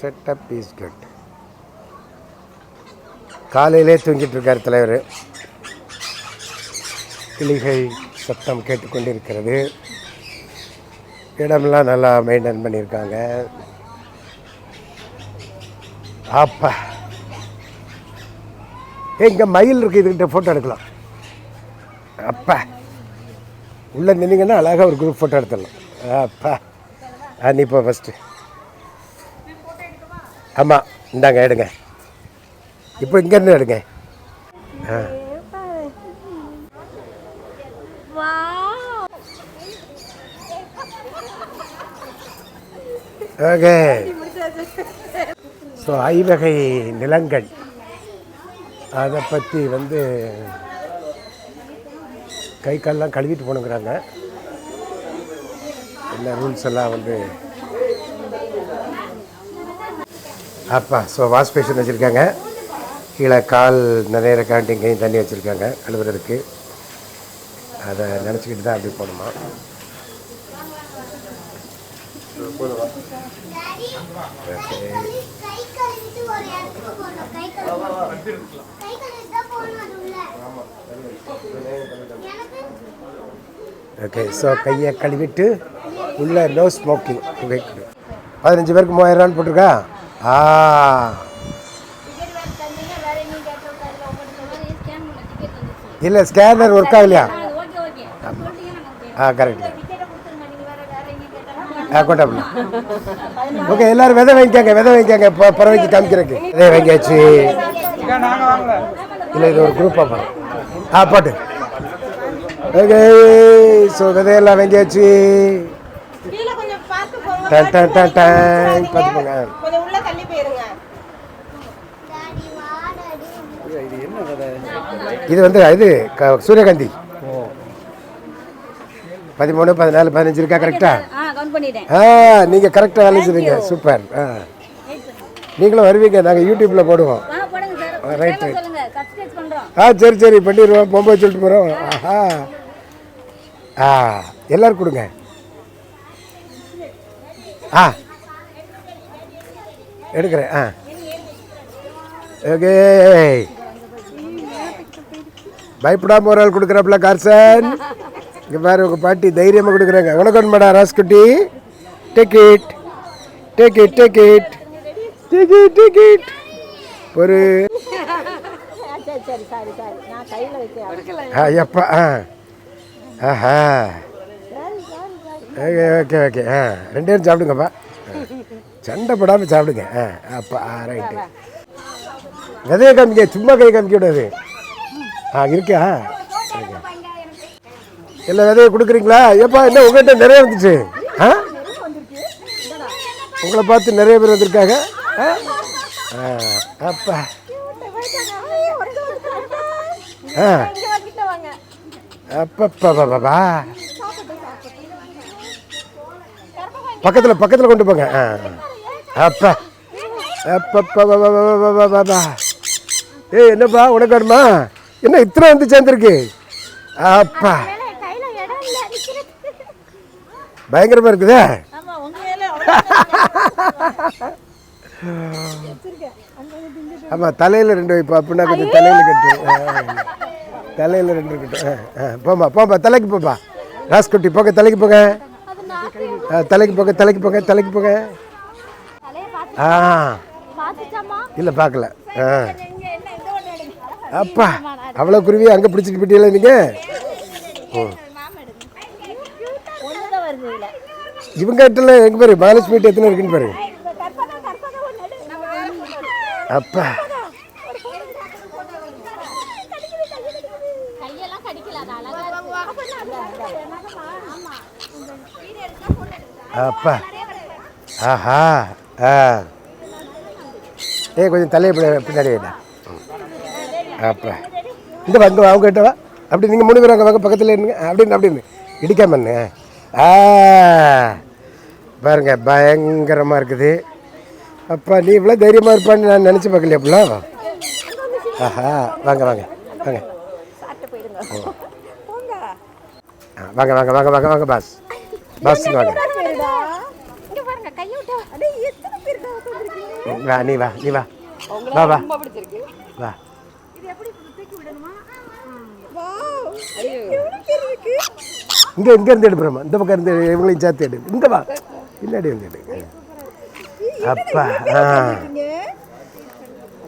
செட்டப் இஸ் குட். காலையிலே தூங்கிட்டு இருக்கார் தலைவர். கிளிகள் சத்தம் கேட்டுக்கொண்டிருக்கிறது. இடமெல்லாம் நல்லா மெயின்டைன் பண்ணியிருக்காங்க. அப்பா இங்கே மயில் இருக்குது. இதுக்கிட்ட ஃபோட்டோ எடுக்கலாம். அப்பா உள்ளே நின்னீங்கன்னா அழகாக ஒரு குரூப் ஃபோட்டோ எடுத்துடலாம். அப்பா நீ இப்போ ஃபஸ்ட்டு. ஆமாம் இந்தாங்க எடுங்க. இப்போ இங்கேருந்து எடுங்க. ஓகே ஸோ ஐவகை நிலங்கள் அதை பற்றி வந்து கை கால்லாம் கழுவிட்டு போனுங்கிறாங்க. என்ன ரூல்ஸ் எல்லாம் வந்து அப்பா. ஸோ வாஷ் பேஷன் வச்சுருக்காங்க. கீழே கால் நிறைய கேண்டிங்கையும் தண்ணி வச்சுருக்காங்க கழுவுறதுக்கு. அதை நினச்சிக்கிட்டு தான் அப்படி போகணுமா. ஓகே ஸோ கையை கழுவிட்டு உள்ள நோ ஸ்மோக்கிங். 15 பேருக்கு 3000 போட்டிருக்கா. இல்லை ஸ்கேனர் ஒர்க் ஆகலையா? கரெக்ட் கொண்டாப்பா. ஓகே எல்லோரும் விதை வாங்கிக்காங்க பறவைக்கு காமிக்கிறதுக்கு. விதை வாங்கியாச்சு. இல்லை இது ஒரு குரூப்பாக போகிறோம். போட்டு ஓகே ஸோ விதையெல்லாம் வாங்கியாச்சு. பார்த்துப்போங்க. இது வந்து இது சூரியகாந்தி. 13, 14, 15 இருக்கா கரெக்டா? நீங்கள் கரெக்டாக வேலை செய்வீங்க. சூப்பர். நீங்களும் வருவீங்க. நாங்கள் யூடியூப்பில் போடுவோம். ரைட்டு சரி பண்ணிடுவோம். பொம்பை சொல்லிட்டு போகிறோம். எல்லோரும் கொடுங்க. எடுக்கிறேன். ஓகே பயப்படாமல் ஒரு ஆள் கொடுக்குறாப்புல கார்சன். இங்கே பாரு உங்கள் பாட்டி தைரியமாக கொடுக்குறாங்க. வணக்கம் மேடம் ராஸ்குட்டி. டேக் இட் ஒரு எப்பா ஆஹா ஓகே ஓகே ஓகே ஆ 2 பேரும் சாப்பிடுங்கப்பா. சண்டை போடாமல் சாப்பிடுங்க. அப்பா ரைட்டு. விதையை காமிக்க, சும்மா கை காமிக்க விடாது. இருக்கா? எல்லா விதையை கொடுக்குறீங்களா? ஏப்பா என்ன உங்கள்கிட்ட நிறைய வந்துச்சு? உங்களை பார்த்து நிறைய பேர் வந்திருக்காங்க. அப்பா அப்பப்பா பக்கத்தில் கொண்டு போங்க. அப்பா அப்பப்பா ஏய் என்னப்பா உனக்கு வருமா? என்ன இத்தனை வந்து சேர்ந்துருக்கு? அப்பா பயங்கரமா இருக்குதே. ஆமாம் தலையில் 2 வைப்பா அப்படின்னா கொஞ்சம் தலையில் கட்டு. தலையில் 2 இருக்கட்டும். போம்பா தலைக்கு போப்பா. ராஸ்குட்டி போங்க, தலைக்கு போங்க. தலைக்கு போங்க. இல்லை பார்க்கல. அப்பா அவ்வளோ குருவி அங்கே பிடிச்சிட்டு போயிட்டீங்களா நீங்கள்? இவங்க கிட்ட எங்கே பாரு மகாலட்சுமி எத்தனை இருக்குன்னு பாரு. அப்பா அப்பா ஆஹா கொஞ்சம் தலையை பின்னாடி வைடா. அப்பா இந்த வாங்க அவங்க கிட்ட வா. அப்படி நீங்கள் 3 பேர் அங்கே வாங்க, பக்கத்தில் இருங்க. அப்படின்னு இடிக்காமண்ணு. பாருங்க பயங்கரமாக இருக்குது. அப்பா நீ இவ்வளோ தைரியமாக இருப்பான்னு நான் நினச்சி பார்க்கலையா அப்படிலாம். ஆஹா வாங்க வாங்க வாங்க வாங்க வாங்க வாங்க வாங்க வாங்க பாஸ் வாங்க வா. நீ வா வா வா வா. இங்கே இருந்து எடுப்புறமா, இந்த பக்கம் இருந்து இவங்களையும் சேர்த்து எடு. இங்கே வா பின்னாடி வந்து எடு. அப்பா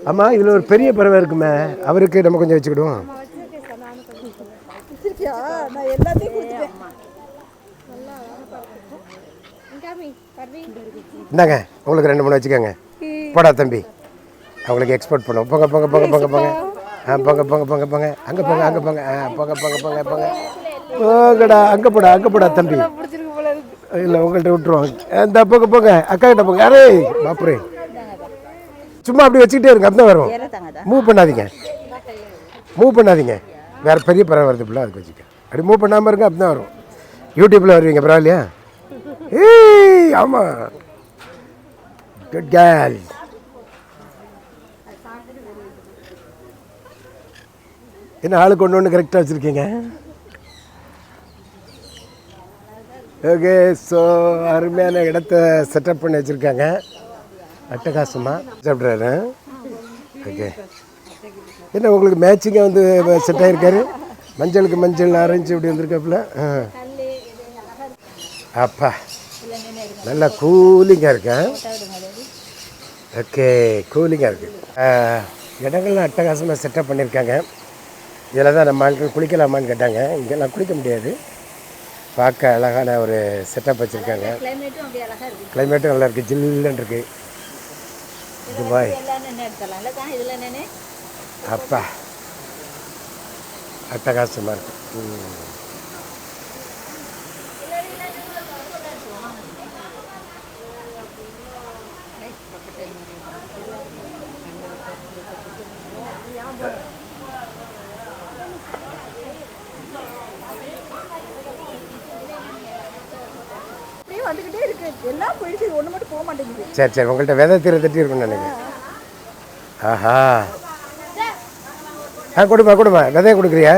ஆமாம் இதில் ஒரு பெரிய பறவை இருக்குமே, அவருக்கு நம்ம கொஞ்சம் வச்சுக்கிடுவோம். இந்தாங்க உங்களுக்கு 2-3 வச்சுக்கோங்க. போடா தம்பி அவங்களுக்கு எக்ஸ்போர்ட் பண்ணுவோம். போங்க போங்க போங்க போங்க போங்க போங்க போங்க போங்க போங்க அங்கே போங்க அங்கே போங்க போங்க போங்க போங்க போங்க போங்கடா. அங்கே போடா தம்பி. இல்லை உங்கள்கிட்ட விட்டுருவோம். இந்த போங்க போங்க அக்கா கிட்ட போங்க. அரே பாப்புரே சும்மா அப்படி வச்சுக்கிட்டே இருங்க, அப்படி தான் வரும். மூவ் பண்ணாதீங்க. வேறு பெரிய பறவை வருது பிள்ளை, அதுக்கு வச்சுக்க. அப்படி மூவ் பண்ணாமல் இருங்க, அப்படி தான் வரும். யூடியூப்பில் வருவீங்க பரவாயில்லையா? ஆமாம் குட் கேர்ள். என்ன ஆளுக்கு ஒன்று கரெக்டாக வச்சுருக்கீங்க. ஓகே ஸோ அருமையான இடத்த செட்டப் பண்ணி வச்சுருக்காங்க. அட்டகாசமாக சாப்பிட்றாரு. ஓகே என்ன உங்களுக்கு மேட்சிங்காக வந்து செட் ஆகிருக்காரு. மஞ்சளுக்கு மஞ்சள் ஆரஞ்சு இப்படி வந்திருக்காப்புல. அப்பா நல்லா கூலிங்காக இருக்கேன். ஓகே கூலிங்காக இருக்குது. இடங்கள்லாம் அட்டகாசமாக செட்டப் பண்ணியிருக்காங்க. இதில் தான் நம்ம ஆட்கள் குளிக்கலாமான்னு கேட்டாங்க. இங்கெல்லாம் குளிக்க முடியாது. பார்க்க அழகான ஒரு செட்டப் வச்சுருக்காங்க. கிளைமேட்டும் நல்லா இருக்குது, ஜில்லுன்னு இருக்குது. துபாய் அப்பா அட்டகாசமாக இருக்குது. சரி சரி உங்கள்கிட்ட விதை தட்டி இருக்குன்னு நினைக்கிறேன். ஆஹா கொடுமா விதைய கொடுக்குறியா?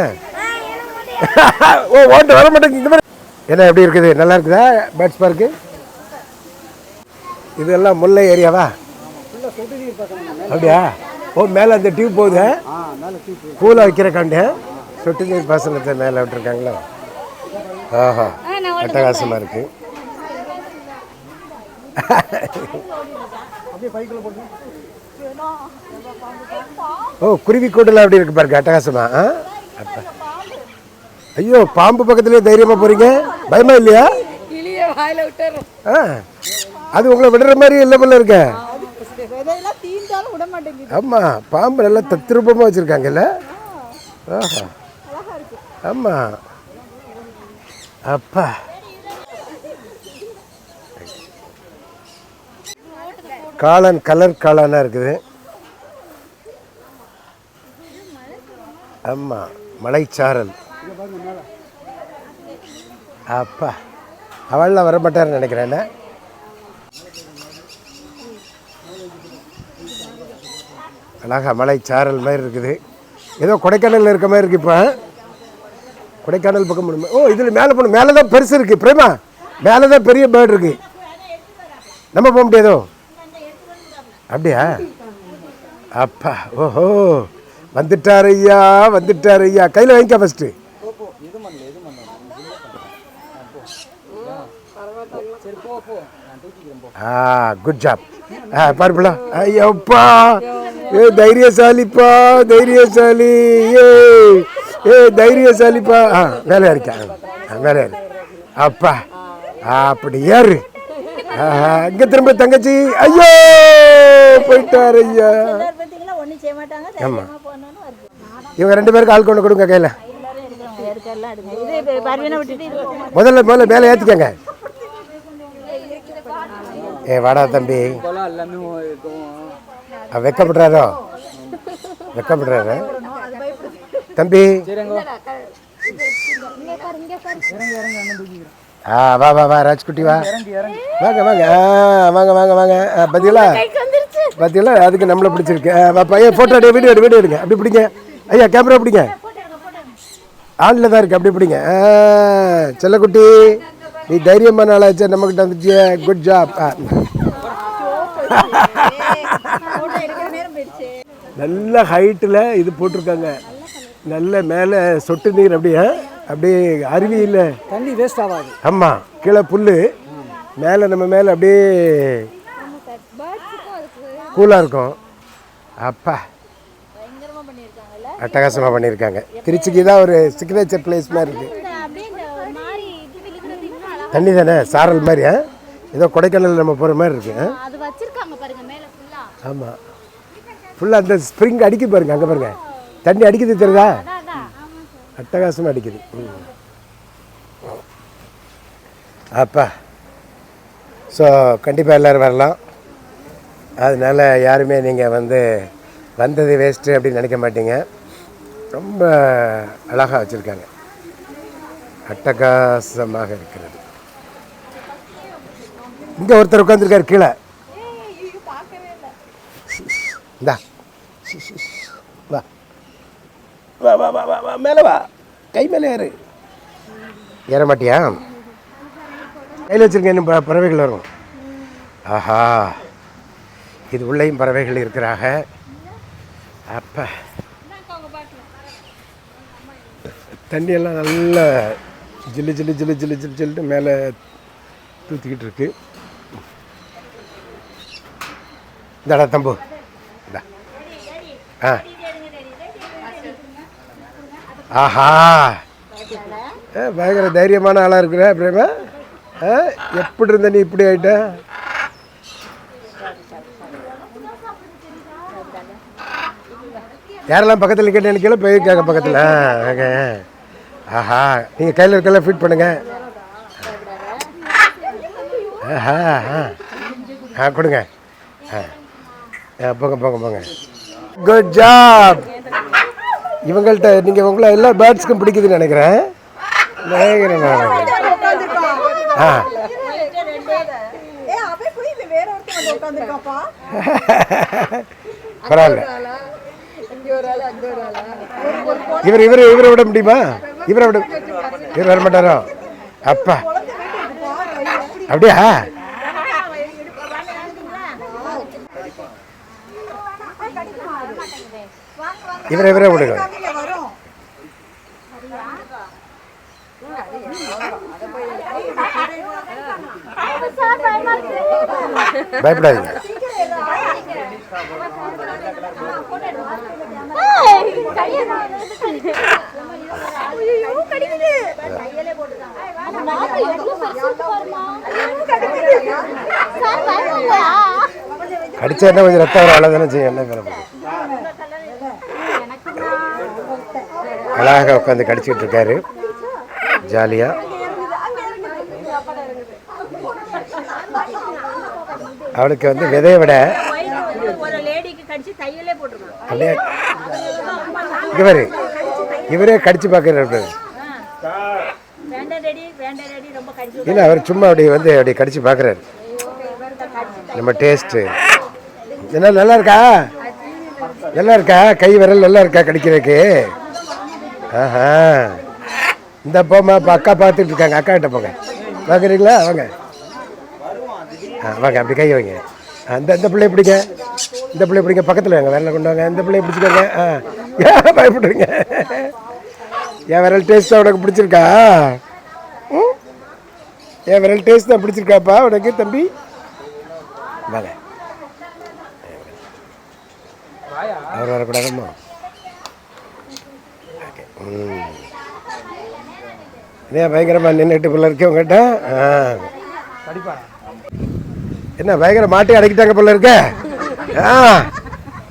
ஓட்டு வர மாட்டேங்குது. இந்த மாதிரி என்ன எப்படி இருக்குது? நல்லா இருக்குதா பேர்ட்ஸ் பார்க்கு? இதெல்லாம் முல்லை ஏரியாவா? அப்படியா? மேலே அந்த டியூப் போகுது, கூலாக வைக்கிறக்காண்டி சொட்டு நீர் பாசனத்தை மேலே விட்டுருக்காங்களா? ஆஹா அட்டகாசமாக இருக்குது. குருவி கூட்டெல்லாம் அப்படி இருக்கு பாருங்க, அட்டகாசமா. ஐயோ பாம்பு பக்கத்துலேயே தைரியமாக போகிறீங்க, பயமா இல்லையா? ஆ அது உங்களை விடுற மாதிரி இல்லை போல இருக்க. ஆமாம், பாம்பு நல்லா தத்ரூபமாக வச்சுருக்காங்கல்ல. ஆஹா ஆமாம். அப்பா காளான் கலர் காளானாக இருக்குது. ஆமாம், மலைச்சாரல். அப்பா அவள்லாம் வரமாட்டார்னு நினைக்கிறேன். அழகா மலைச்சாரல் மாதிரி இருக்குது. ஏதோ கொடைக்கானலில் இருக்க மாதிரி இருக்குது. இப்போ கொடைக்கானல் பக்கம் முடியுமா? ஓ இதில் மேலே போகணும். மேலே தான் பெருசு இருக்குது பிரேமா, மேலே தான் பெரிய பேர்டு இருக்குது. நம்ம போக முடியாதோ? அப்படியா? அப்பா ஓஹோ வந்துட்டார் ஐயா, வந்துட்டார் ஐயா. கையில் வாங்கிக்க ஃபஸ்ட்டு. Good job. பார்ப்பலா ஐயப்பா, ஏ தைரியசாலிப்பா, தைரியசாலி. ஏ தைரியசாலிப்பா. மேலே இருக்கேன், மேலே இரு. அப்பா அப்படி ஏறு. இங்கே திரும்ப தங்கச்சி. ஐயோ போயிட்டார் ஐயா. ஆமாம், இவங்க 2 பேருக்கு ஆள் கொண்டு கொடுங்க கையில். முதல்ல மேலே ஏற்றிக்கங்க. ஏ வாடா தம்பி. வெக்கப்படுறாரோ? வெக்கப்படுறாரு தம்பி. வா வா வா ராஜ்குட்டி வா. வாங்க வாங்க வாங்க வாங்க வாங்க. பார்த்தீங்களா பார்த்தீங்களா, அதுக்கு நம்மளை பிடிச்சிருக்கு. பையன் ஃபோட்டோ எடு, வீடியோ எடுங்க. அப்படி பிடிங்க ஐயா, கேமரா பிடிங்க. ஆனில் தான் இருக்குது, அப்படி பிடிங்க. செல்லக்குட்டி நீ தைரியமான ஆளாச்சா, நம்மக்கிட்ட வந்துச்சு. Good job. நல்ல ஹைட்டில் இது போட்டிருக்காங்க. நல்ல மேலே சொட்டு நீர். அப்படியே அப்படியே அருவி இல்லை, தண்ணி வேஸ்ட் ஆகாது. ஆமாம், கீழே புல், மேலே நம்ம மேலே அப்படியே கூலாக இருக்கும். அப்பா அட்டகாசமாக பண்ணியிருக்காங்க. திருச்சிக்கு தான் ஒரு சிக்னேச்சர் பிளேஸ் மாதிரி இருக்குது. தண்ணி தானே சாரல் மாதிரி. ஏதோ கொடைக்கானல் நம்ம போகிற மாதிரி இருக்கு. ஆமாம், ஃபுல்லாக அந்த ஸ்ப்ரிங் அடிக்குது பாருங்க. அங்கே பாருங்க தண்ணி அடிக்குது, தெரியுதா? அட்டகாசமாக அடிக்குது. அப்பா ஸோ கண்டிப்பாக எல்லோரும் வரலாம். அதனால் யாருமே நீங்கள் வந்தது வேஸ்ட்டு அப்படின்னு நினைக்க மாட்டீங்க. ரொம்ப அழகாக வச்சுருக்காங்க, அட்டகாசமாக இருக்கிறது. இங்கே ஒருத்தர் உட்காந்துருக்காரு கீழே. இந்தா வா வா வா வா வா வா மேலே வா. கை மேலே ஏறு. ஏற மாட்டியா? கையில் வச்சுருக்கேன், இன்னும் பறவைகள் வரும். ஆஹா, இது உள்ளேயும் பறவைகள் இருக்கிறாங்க. அப்போ தண்ணியெல்லாம் நல்லா ஜில்லு ஜில்லு ஜில்லு ஜில்லு ஜில்லு ஜில்லுட்டு மேலே தூத்திக்கிட்டு இருக்கு. இந்தாடா தம்பு, இந்தா. ஆஹா, பயங்கர தைரியமான ஆளாக இருக்கிற பிரேமா. எப்படி இருந்த நீ இப்படி ஆகிட்ட? யாரெல்லாம் பக்கத்தில் கேட்டு நினைக்கல போயிருக்காங்க பக்கத்தில். ஆஹா, நீங்கள் கையில் இருக்கலாம் ஃபீட் பண்ணுங்க. கொடுங்க. போங்க போங்க போங்க. Good job. இவங்கள்ட்ட நீங்கள் உங்களை எல்லா பேர்ட்ஸ்க்கும் பிடிக்குதுன்னு நினைக்கிறேன். பரவாயில்ல. இவரை விட முடியுமா? இவரை வர மாட்டாரோ? அப்பா அப்படியா? இவரை விடுங்க. பயப்படாதீங்க. கடிச்சா என்ன கொஞ்சம் ரத்தம் வர அவ்வளோதானே செய்யும். என்ன கிளம்பு அழகாக உட்காந்து கடிச்சிக்கிட்டு இருக்காரு ஜாலியாக. அவளுக்கு வந்து விதையை விட அப்படியே இவர் இவரே கடிச்சு பார்க்குறாரு. இல்லை அவர் சும்மா அப்படி வந்து அப்படி கடிச்சு பார்க்குறாரு. நம்ம டேஸ்ட்டு என்ன நல்லா இருக்கா? நல்லா இருக்கா? கை விரல் நல்லா இருக்கா கடிக்கிறதுக்கு? ஆஹா இந்த போமா இப்போ அக்கா பார்த்துட்டு இருக்காங்க. அக்கா கிட்ட போங்க. பார்க்குறீங்களா? வாங்க வாங்க அப்படி கை வைங்க. இந்த பிள்ளை பிடிங்க. இந்த பிள்ளை பிடிங்க. பக்கத்தில் வாங்க. விரலை கொண்டு வாங்க. இந்த பிள்ளைய பிடிச்சிக்கோங்க. ஏன் பயப்படுறீங்க? என் விரல் டேஸ்ட் தான் உனக்கு பிடிச்சிருக்கா? என் விரல் டேஸ்ட் தான் பிடிச்சிருக்காப்பா உனக்கு தம்பி? வாங்க. அவர் வரக்கூடாதம்மா. ஏன் பயங்கரமாக நின்றுட்டு பிள்ளை இருக்கே உங்கள்கிட்ட? என்ன பயங்கர மாட்டை அடக்கிட்டாங்க போல இருக்க?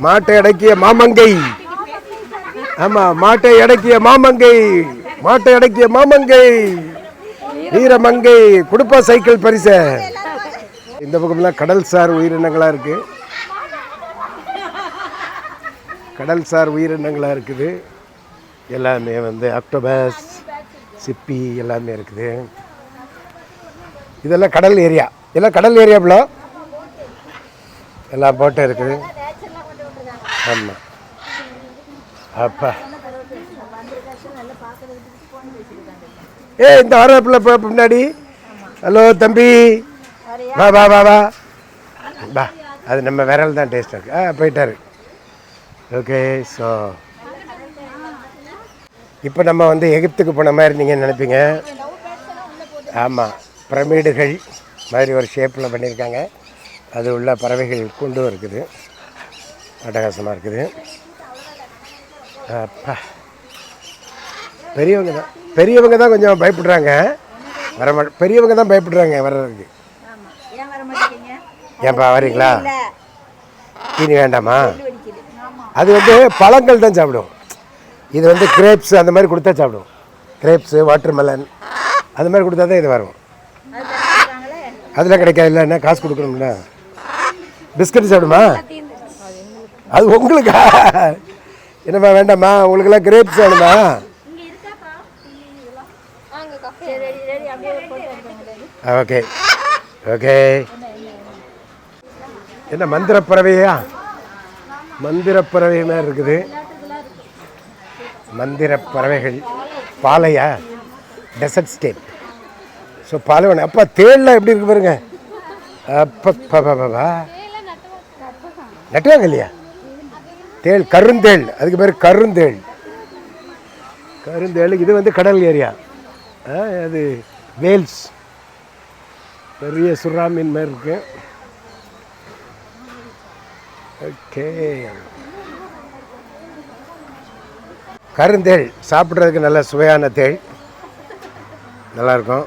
மாட்டை அடக்கிய மாமங்கை. ஆமாம் மாட்டை அடக்கிய மாமங்கை. மாட்டை அடக்கிய மாமங்கை வீரமங்கை குடுப்பா சைக்கிள் பரிச. இந்த பக்கம்லாம் கடல் சார் உயிரினங்களாக இருக்குது. கடல் சார் உயிரினங்களாக இருக்குது. எல்லாமே வந்து ஆக்டோபஸ் சிப்பி எல்லாமே இருக்குது. இதெல்லாம் கடல் ஏரியா. எல்லாம் கடல் ஏரியாவில் எல்லாம் போட்டு இருக்குது. ஆமாம் அப்பா இந்த வரப்பில் இப்போ முன்னாடி ஹலோ தம்பி வா வா வா வா வா. அது நம்ம விரல் தான் டேஸ்ட்டாக இருக்குது. போயிட்டாரு. ஓகே ஸோ இப்போ நம்ம வந்து எகிப்துக்கு போன மாதிரி நீங்கள் நினைப்பீங்க. ஆமாம் பிரமிடுகள் மாதிரி ஒரு ஷேப்பில் பண்ணியிருக்காங்க. அது உள்ள பறவைகள் கூண்டும் இருக்குது. அட்டகாசமாக இருக்குது. அப்பா பெரியவங்க தான் கொஞ்சம் பயப்படுறாங்க. பெரியவங்க தான் பயப்படுறாங்க வர்றதுக்கு. ஏன்பா வரீங்களா? தீனி வேண்டாமா? அது வந்து பழங்கள் தான் சாப்பிடும். இது வந்து கிரேப்ஸ் அந்த மாதிரி கொடுத்தா சாப்பிடும். கிரேப்ஸு வாட்டர் மெலன் அது மாதிரி கொடுத்தா தான் இது வரும். அதெல்லாம் கிடைக்காது. இல்லை என்ன காசு கொடுக்கணும்ல. பிஸ்கட் சாப்பிடுமா? அது உங்களுக்கா? என்னம்மா வேண்டாமா? உங்களுக்கெல்லாம் கிரேப்ஸ் வேணுமா? Okay okay. என்ன மந்திர பறவையா? மந்திர பறவை மாதிரி இருக்குது. மந்திர பறவைகள். பாலையா? Dessert state. ஸோ பாலைவனம். அப்பா தேள்லாம் எப்படி இருக்கு பாருங்க. அப்பா நட்டுவாங்க இல்லையா? தேள் கருந்தேள். அதுக்கு பேர் கருந்தேள். கருந்தேள். இது வந்து கடல் ஏரியா. அது வேல்ஸ். பெரிய சுறா மீன் மாதிரி இருக்கு. ஓகே கருந்தேள் சாப்பிட்றதுக்கு நல்ல சுவையான தேள். நல்லாயிருக்கும்.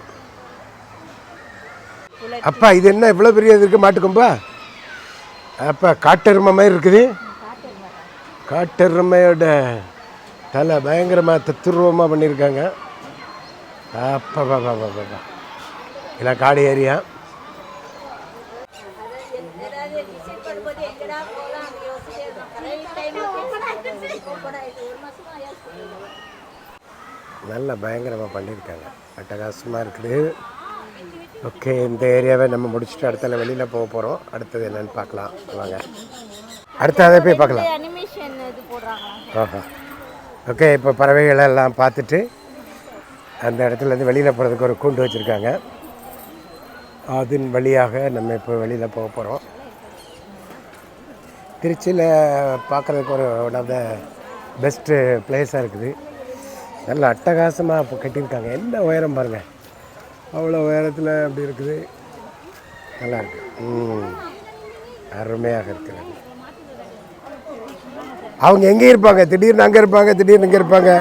அப்பா இது என்ன இவ்வளோ பெரிய இது இருக்குது? மாட்டுக்கொம்பா? அப்பா காட்டெருமை மாதிரி இருக்குது. காட்டெருமையோட தலை பயங்கரமாக தத்துருவமாக பண்ணியிருக்காங்க. அப்பா பாபா பாபா இதெல்லாம் காடு ஏரியா. நல்லா பயங்கரமாக பண்ணியிருக்காங்க. அட்டகாசமாக இருக்குது. ஓகே இந்த ஏரியாவை நம்ம முடிச்சுட்டு அடுத்த வெளியில் போக போகிறோம். அடுத்தது என்னென்னு பார்க்கலாம் வாங்க. அடுத்த அதை போய் பார்க்கலாம். ஓஹோ ஓகே இப்போ பறவைகளை எல்லாம் பார்த்துட்டு அந்த இடத்துலேருந்து வெளியில் போகிறதுக்கு ஒரு கூண்டு வச்சுருக்காங்க. அதன் வழியாக நம்ம இப்போ வெளியில் போக போகிறோம். திருச்சியில் பார்க்குறதுக்கு ஒரு ஒன் ஆஃப் த பெஸ்ட்டு பிளேஸாக இருக்குது. நல்ல அட்டகாசமாக இப்போ கட்டியிருக்காங்க. என்ன உயரம் பாருங்கள். அவ்வளோ உயரத்தில் அப்படி இருக்குது. நல்லாயிருக்கு. அருமையாக இருக்கிறது. அவங்க எங்கே இருப்பாங்க? திடீர்னு அங்கே இருப்பாங்க, திடீர்னு இங்கே இருப்பாங்க.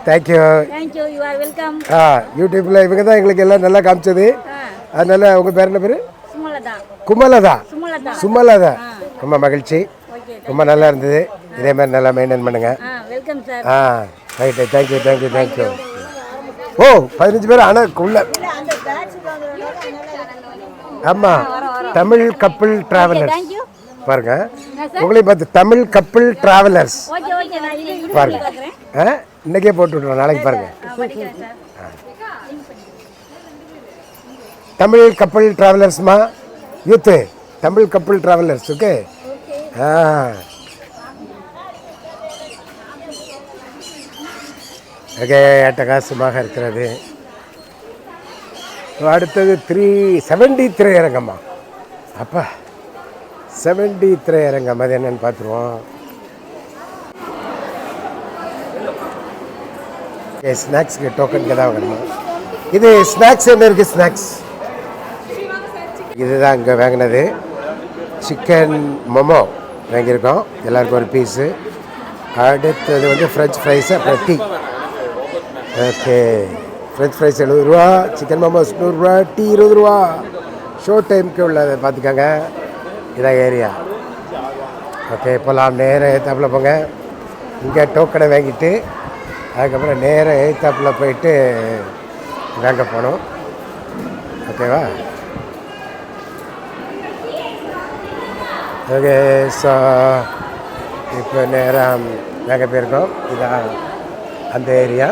Thank you. Thank you, you are welcome. யூடியூப்பில் இவங்க தான் எங்களுக்கு எல்லாம் நல்லா காமிச்சது. அதனால உங்கள் பேர் என்ன பேர்? சுமலதா. குமலதா. சுமலதா. சுமலதா. ரொம்ப மகிழ்ச்சி. ரொம்ப நல்லா இருந்தது. இதே மாதிரி நல்லா மெயின்டைன் பண்ணுங்கள். Welcome sir. Right. Thank you thank you thank you. ஓ 15 பேர் ஆனால் உள்ள. ஆமாம், தமிழ் கப்பிள் டிராவலர்ஸ் பாருங்க. உங்களையும் பார்த்து தமிழ் கப்பிள் டிராவலர்ஸ் பாருங்க. இன்னைக்கே போட்டு விட்றோம், நாளைக்கு பாருங்க. தமிழ் கப்பிள் டிராவலர்ஸ்மா youth, Tamil couple travellers. Okay. Okay, அட்டகாசமாக இருக்கிறது. அடுத்தது 373 இறங்கம்மா. அப்பா 73 இறங்கம், அது என்னன்னு பார்த்துருவோம். ஓகே, ஸ்நாக்ஸுக்கு டோக்கனுக்கு தான் வாங்கணுமா? இது ஸ்நாக்ஸ் என்ன இருக்குது? ஸ்நாக்ஸ் இதுதான் இங்கே வாங்கினது. சிக்கன் மொமோ வாங்கியிருக்கோம், எல்லாருக்கும் ஒரு பீஸு. அடுத்தது வந்து ஃப்ரெஞ்ச் ஃப்ரைஸு, அப்புறம் டீ. ஓகே, ஃப்ரெஞ்ச் ஃப்ரைஸ் 70 ரூபா, சிக்கன் மோமோஸ் 100 ரூபா, டீ 20 ரூபா. ஷோ டைமுக்கு உள்ளதை பார்த்துக்கோங்க. இதான் ஏரியா. ஓகே, இப்போலாம் நேராக ஏத்தாப்பில் போங்க. இங்கே டோக்கனை வாங்கிட்டு அதுக்கப்புறம் நேராக ஏத்தாப்பில் போயிட்டு வாங்க போகணும். ஓகேவா? ஓகே, ஸோ இப்போ நேராக வாங்க போயிருக்கோம். இதான் அந்த ஏரியா.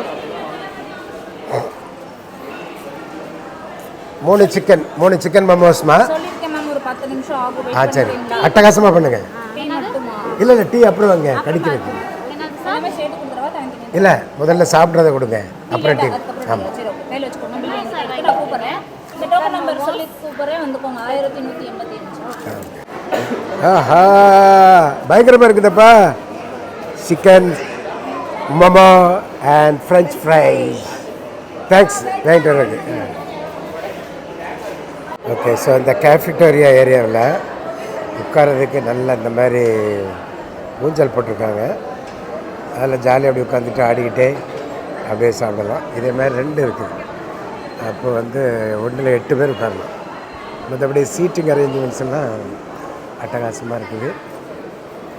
3 சிக்கன் மோமோஸ்மா. சரி, அட்டகாசமாக பண்ணுங்க. இல்லை டீ அப்புறம் வாங்க கடிக்கிறது. இல்லை, முதல்ல சாப்பிட்றத கொடுங்க, அப்புறம் டீ. ஆமாம். ஆஹா, பயங்கரமாக இருக்குதுப்பா. Chicken momo and French fries. Thanks, வாங்கிட்டு வரேன். ஓகே, ஸோ இந்த கேஃபிட்டோரியா ஏரியாவில் உட்காரதுக்கு நல்ல இந்த மாதிரி ஊஞ்சல் போட்டிருக்காங்க. அதில் ஜாலியாக அப்படி உட்காந்துட்டு ஆடிக்கிட்டே அப்படியே சாப்பிடலாம். இதே மாதிரி 2 இருக்குது. அப்போ வந்து ஒன்றில் 8 பேர் உட்காரலாம். மற்றபடி சீட்டிங் அரேஞ்ச்மெண்ட்ஸ் எல்லாம் அட்டகாசமாக இருக்குது.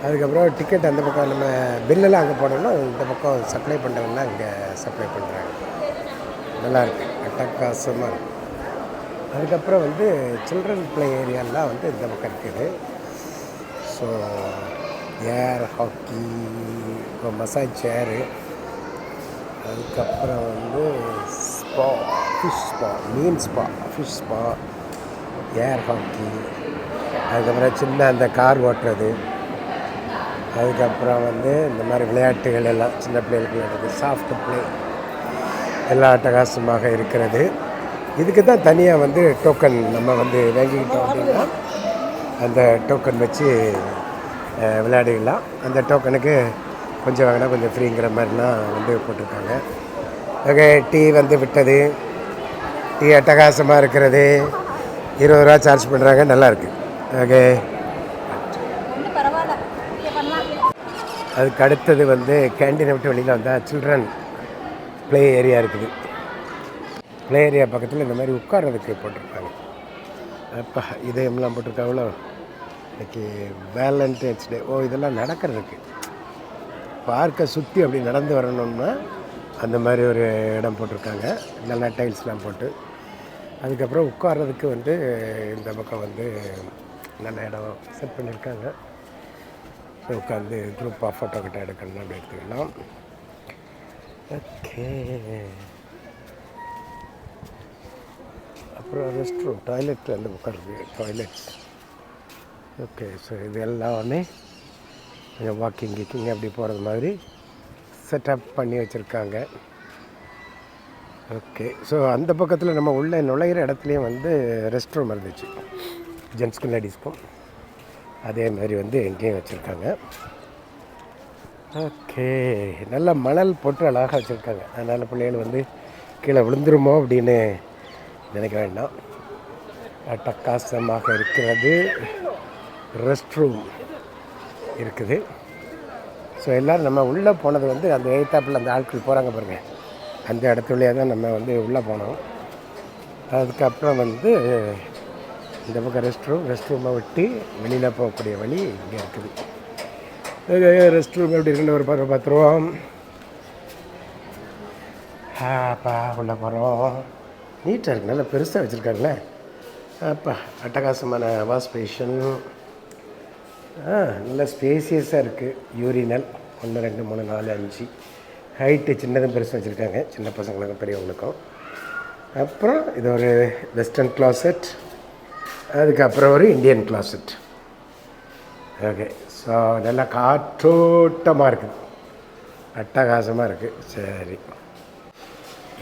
அதுக்கப்புறம் டிக்கெட் அந்த பக்கம் நம்ம பில்லெல்லாம் அங்கே போனோம்னா இந்த பக்கம் சப்ளை பண்ணுறவங்கன்னா இங்கே சப்ளை பண்ணுறாங்க. நல்லாயிருக்கு, அட்டகாசமாக இருக்குது. அதுக்கப்புறம் வந்து சில்ட்ரன் ப்ளே ஏரியாலாம் வந்து இந்த பக்கம் இருக்குது. ஸோ ஏர் ஹாக்கி, மசாஜ் சேரு, அதுக்கப்புறம் வந்து ஸ்பா, ஃபிஷ் ஸ்பா, மீன் ஸ்பா, ஃபிஷ் ஸ்பா, ஏர் ஹாக்கி, அதுக்கப்புறம் சின்ன அந்த கார் ஓட்டுறது, அதுக்கப்புறம் வந்து இந்த மாதிரி விளையாட்டுகள் எல்லாம் சின்ன பிள்ளைகளுக்கு விளையாடுறது, சாஃப்ட் ப்ளே எல்லாம் அட்டகாசமாக இருக்கிறது. இதுக்கு தான் தனியாக வந்து டோக்கன் நம்ம வந்து வாங்கிக்கிட்டோம் அப்படின்னா அந்த டோக்கன் வச்சு விளையாடிக்கலாம். அந்த டோக்கனுக்கு கொஞ்சம் வாங்கினா கொஞ்சம் ஃப்ரீங்கிற மாதிரிலாம் வந்து போட்டிருக்காங்க. ஓகே, டீ வந்து விட்டது. டீ அட்டகாசமாக இருக்கிறது. 20 ரூபா சார்ஜ் பண்ணுறாங்க, நல்லாயிருக்கு. ஓகே, அதுக்கு அடுத்தது வந்து கேண்டீனை விட்டு வெளியில் வந்தால் சில்ட்ரன் ப்ளே ஏரியா இருக்குது. ப்ளே ஏரியா பக்கத்தில் இந்த மாதிரி உட்கார்றதுக்கு போட்டிருக்காங்க. அப்போ இதெல்லாம் போட்டிருக்காங்களோ. இன்றைக்கி வேலண்டைன்ஸ் டே. ஓ, இதெல்லாம் நடக்கிறதுக்கு பார்க்கை சுற்றி அப்படி நடந்து வரணும்னா அந்த மாதிரி ஒரு இடம் போட்டிருக்காங்க. நல்லா டைல்ஸ்லாம் போட்டு. அதுக்கப்புறம் உட்கார்றதுக்கு வந்து இந்த பக்கம் வந்து நல்ல இடம் செட் பண்ணியிருக்காங்க. உட்காந்து குரூப்பாக ஃபோட்டோ கிட்ட எடுக்கணும்னு அப்படி எடுத்துக்கலாம். ஓகே, அப்புறம் ரெஸ்ட் ரூம், டாய்லெட்டில் அந்த உட்காருது, டாய்லெட்ஸ். ஓகே, ஸோ இது எல்லாமே கொஞ்சம் வாக்கிங் அப்படி போகிறது மாதிரி செட்டப் பண்ணி வச்சுருக்காங்க. ஓகே, ஸோ அந்த பக்கத்தில் நம்ம உள்ளே நுழையிற இடத்துலையும் வந்து ரெஸ்ட் ரூம் இருந்துச்சு, ஜென்ஸ்க்கும் லேடிஸ்க்கும். அதே மாதிரி வந்து எங்கேயும் வச்சுருக்காங்க. ஓகே, நல்ல மணல் போட்டு அழகாக வச்சுருக்காங்க. அதனால் பிள்ளைகள் வந்து கீழே விழுந்துருமோ அப்படின்னு நினைக்க வேண்டாம். அட்டகாசமாக இருக்கிறது. ரெஸ்ட் ரூம் இருக்குது. ஸோ எல்லோரும் நம்ம உள்ளே போனது வந்து அந்த எய்த்தாப்பில் அந்த ஆட்கள் போகிறாங்க பாருங்கள், அந்த இடத்துலையே தான் நம்ம வந்து உள்ளே போனோம். அதுக்கப்புறம் வந்து இந்த பக்கம் ரெஸ்ட் ரூமை விட்டு வெளியில் போகக்கூடிய வழி இங்கே இருக்குது. ரெஸ்ட் ரூம் எப்படி இருக்குன்னு ஒரு பார்த்துருவோம். அப்பா உள்ளே போகிறோம். நீட்டாக இருக்குது, நல்லா பெருசாக வச்சுருக்காங்களே. அப்பா அட்டகாசமான வாஷ் பேஷன், நல்லா ஸ்பேசியஸாக இருக்குது. யூரினல் 1 2 3 4 5 ஹைட்டு சின்னதும் பெருசும் வச்சுருக்காங்க, சின்ன பசங்களுக்கும் பெரியவங்களுக்கும். அப்புறம் இது ஒரு வெஸ்டர்ன் கிளாசெட், அதுக்கப்புறம் ஒரு இந்தியன் கிளாசெட். ஓகே, ஸோ நல்லா காற்றோட்டமாக இருக்குது, அட்டகாசமாக இருக்குது. சரி,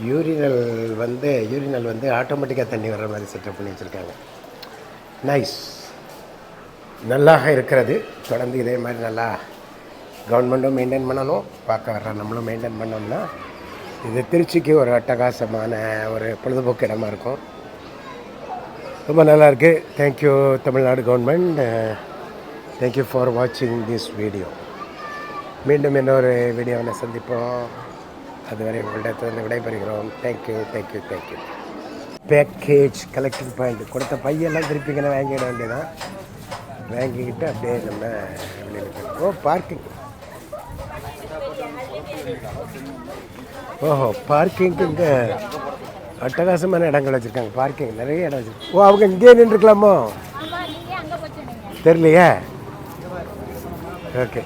யூரினல் வந்து ஆட்டோமேட்டிக்காக தண்ணி வர்ற மாதிரி செட்டப் பண்ணி வச்சுருக்காங்க. நைஸ், நல்லாக இருக்கிறது. தொடர்ந்து இதே மாதிரி நல்லா கவர்மெண்ட்டும் மெயின்டைன் பண்ணணும், பார்க்க வர்ற நம்மளும் மெயின்டைன் பண்ணோம்னா இது திருச்சிக்கு ஒரு அட்டகாசமான ஒரு பொழுதுபோக்கு இடமா இருக்கும். ரொம்ப நல்லாயிருக்கு. Thank you Tamil Nadu government. Thank you for வாட்சிங் திஸ் வீடியோ. மீண்டும் இன்னொரு வீடியோவில் சந்திப்போம். அதுவரை உங்கள்கிட்ட விடைபெறுகிறோம். தேங்க்யூ. பேக்கேஜ் கலெக்டிங் பாயிண்ட் கொடுத்த பையெல்லாம் திருப்பிங்கன்னா வாங்கிட வேண்டியதான். வாங்கிக்கிட்டு அப்படியே நம்ம வெளியில் போய் பார்க்கிங். ஓஹோ, பார்க்கிங்க்கு இங்கே அட்டகாசமான இடங்கள் வச்சுருக்காங்க. பார்க்கிங் நிறைய இடம் வச்சுருக்காங்க. அவங்க இங்கே நின்றுக்கலாமோ தெரியலையே. ஓகே.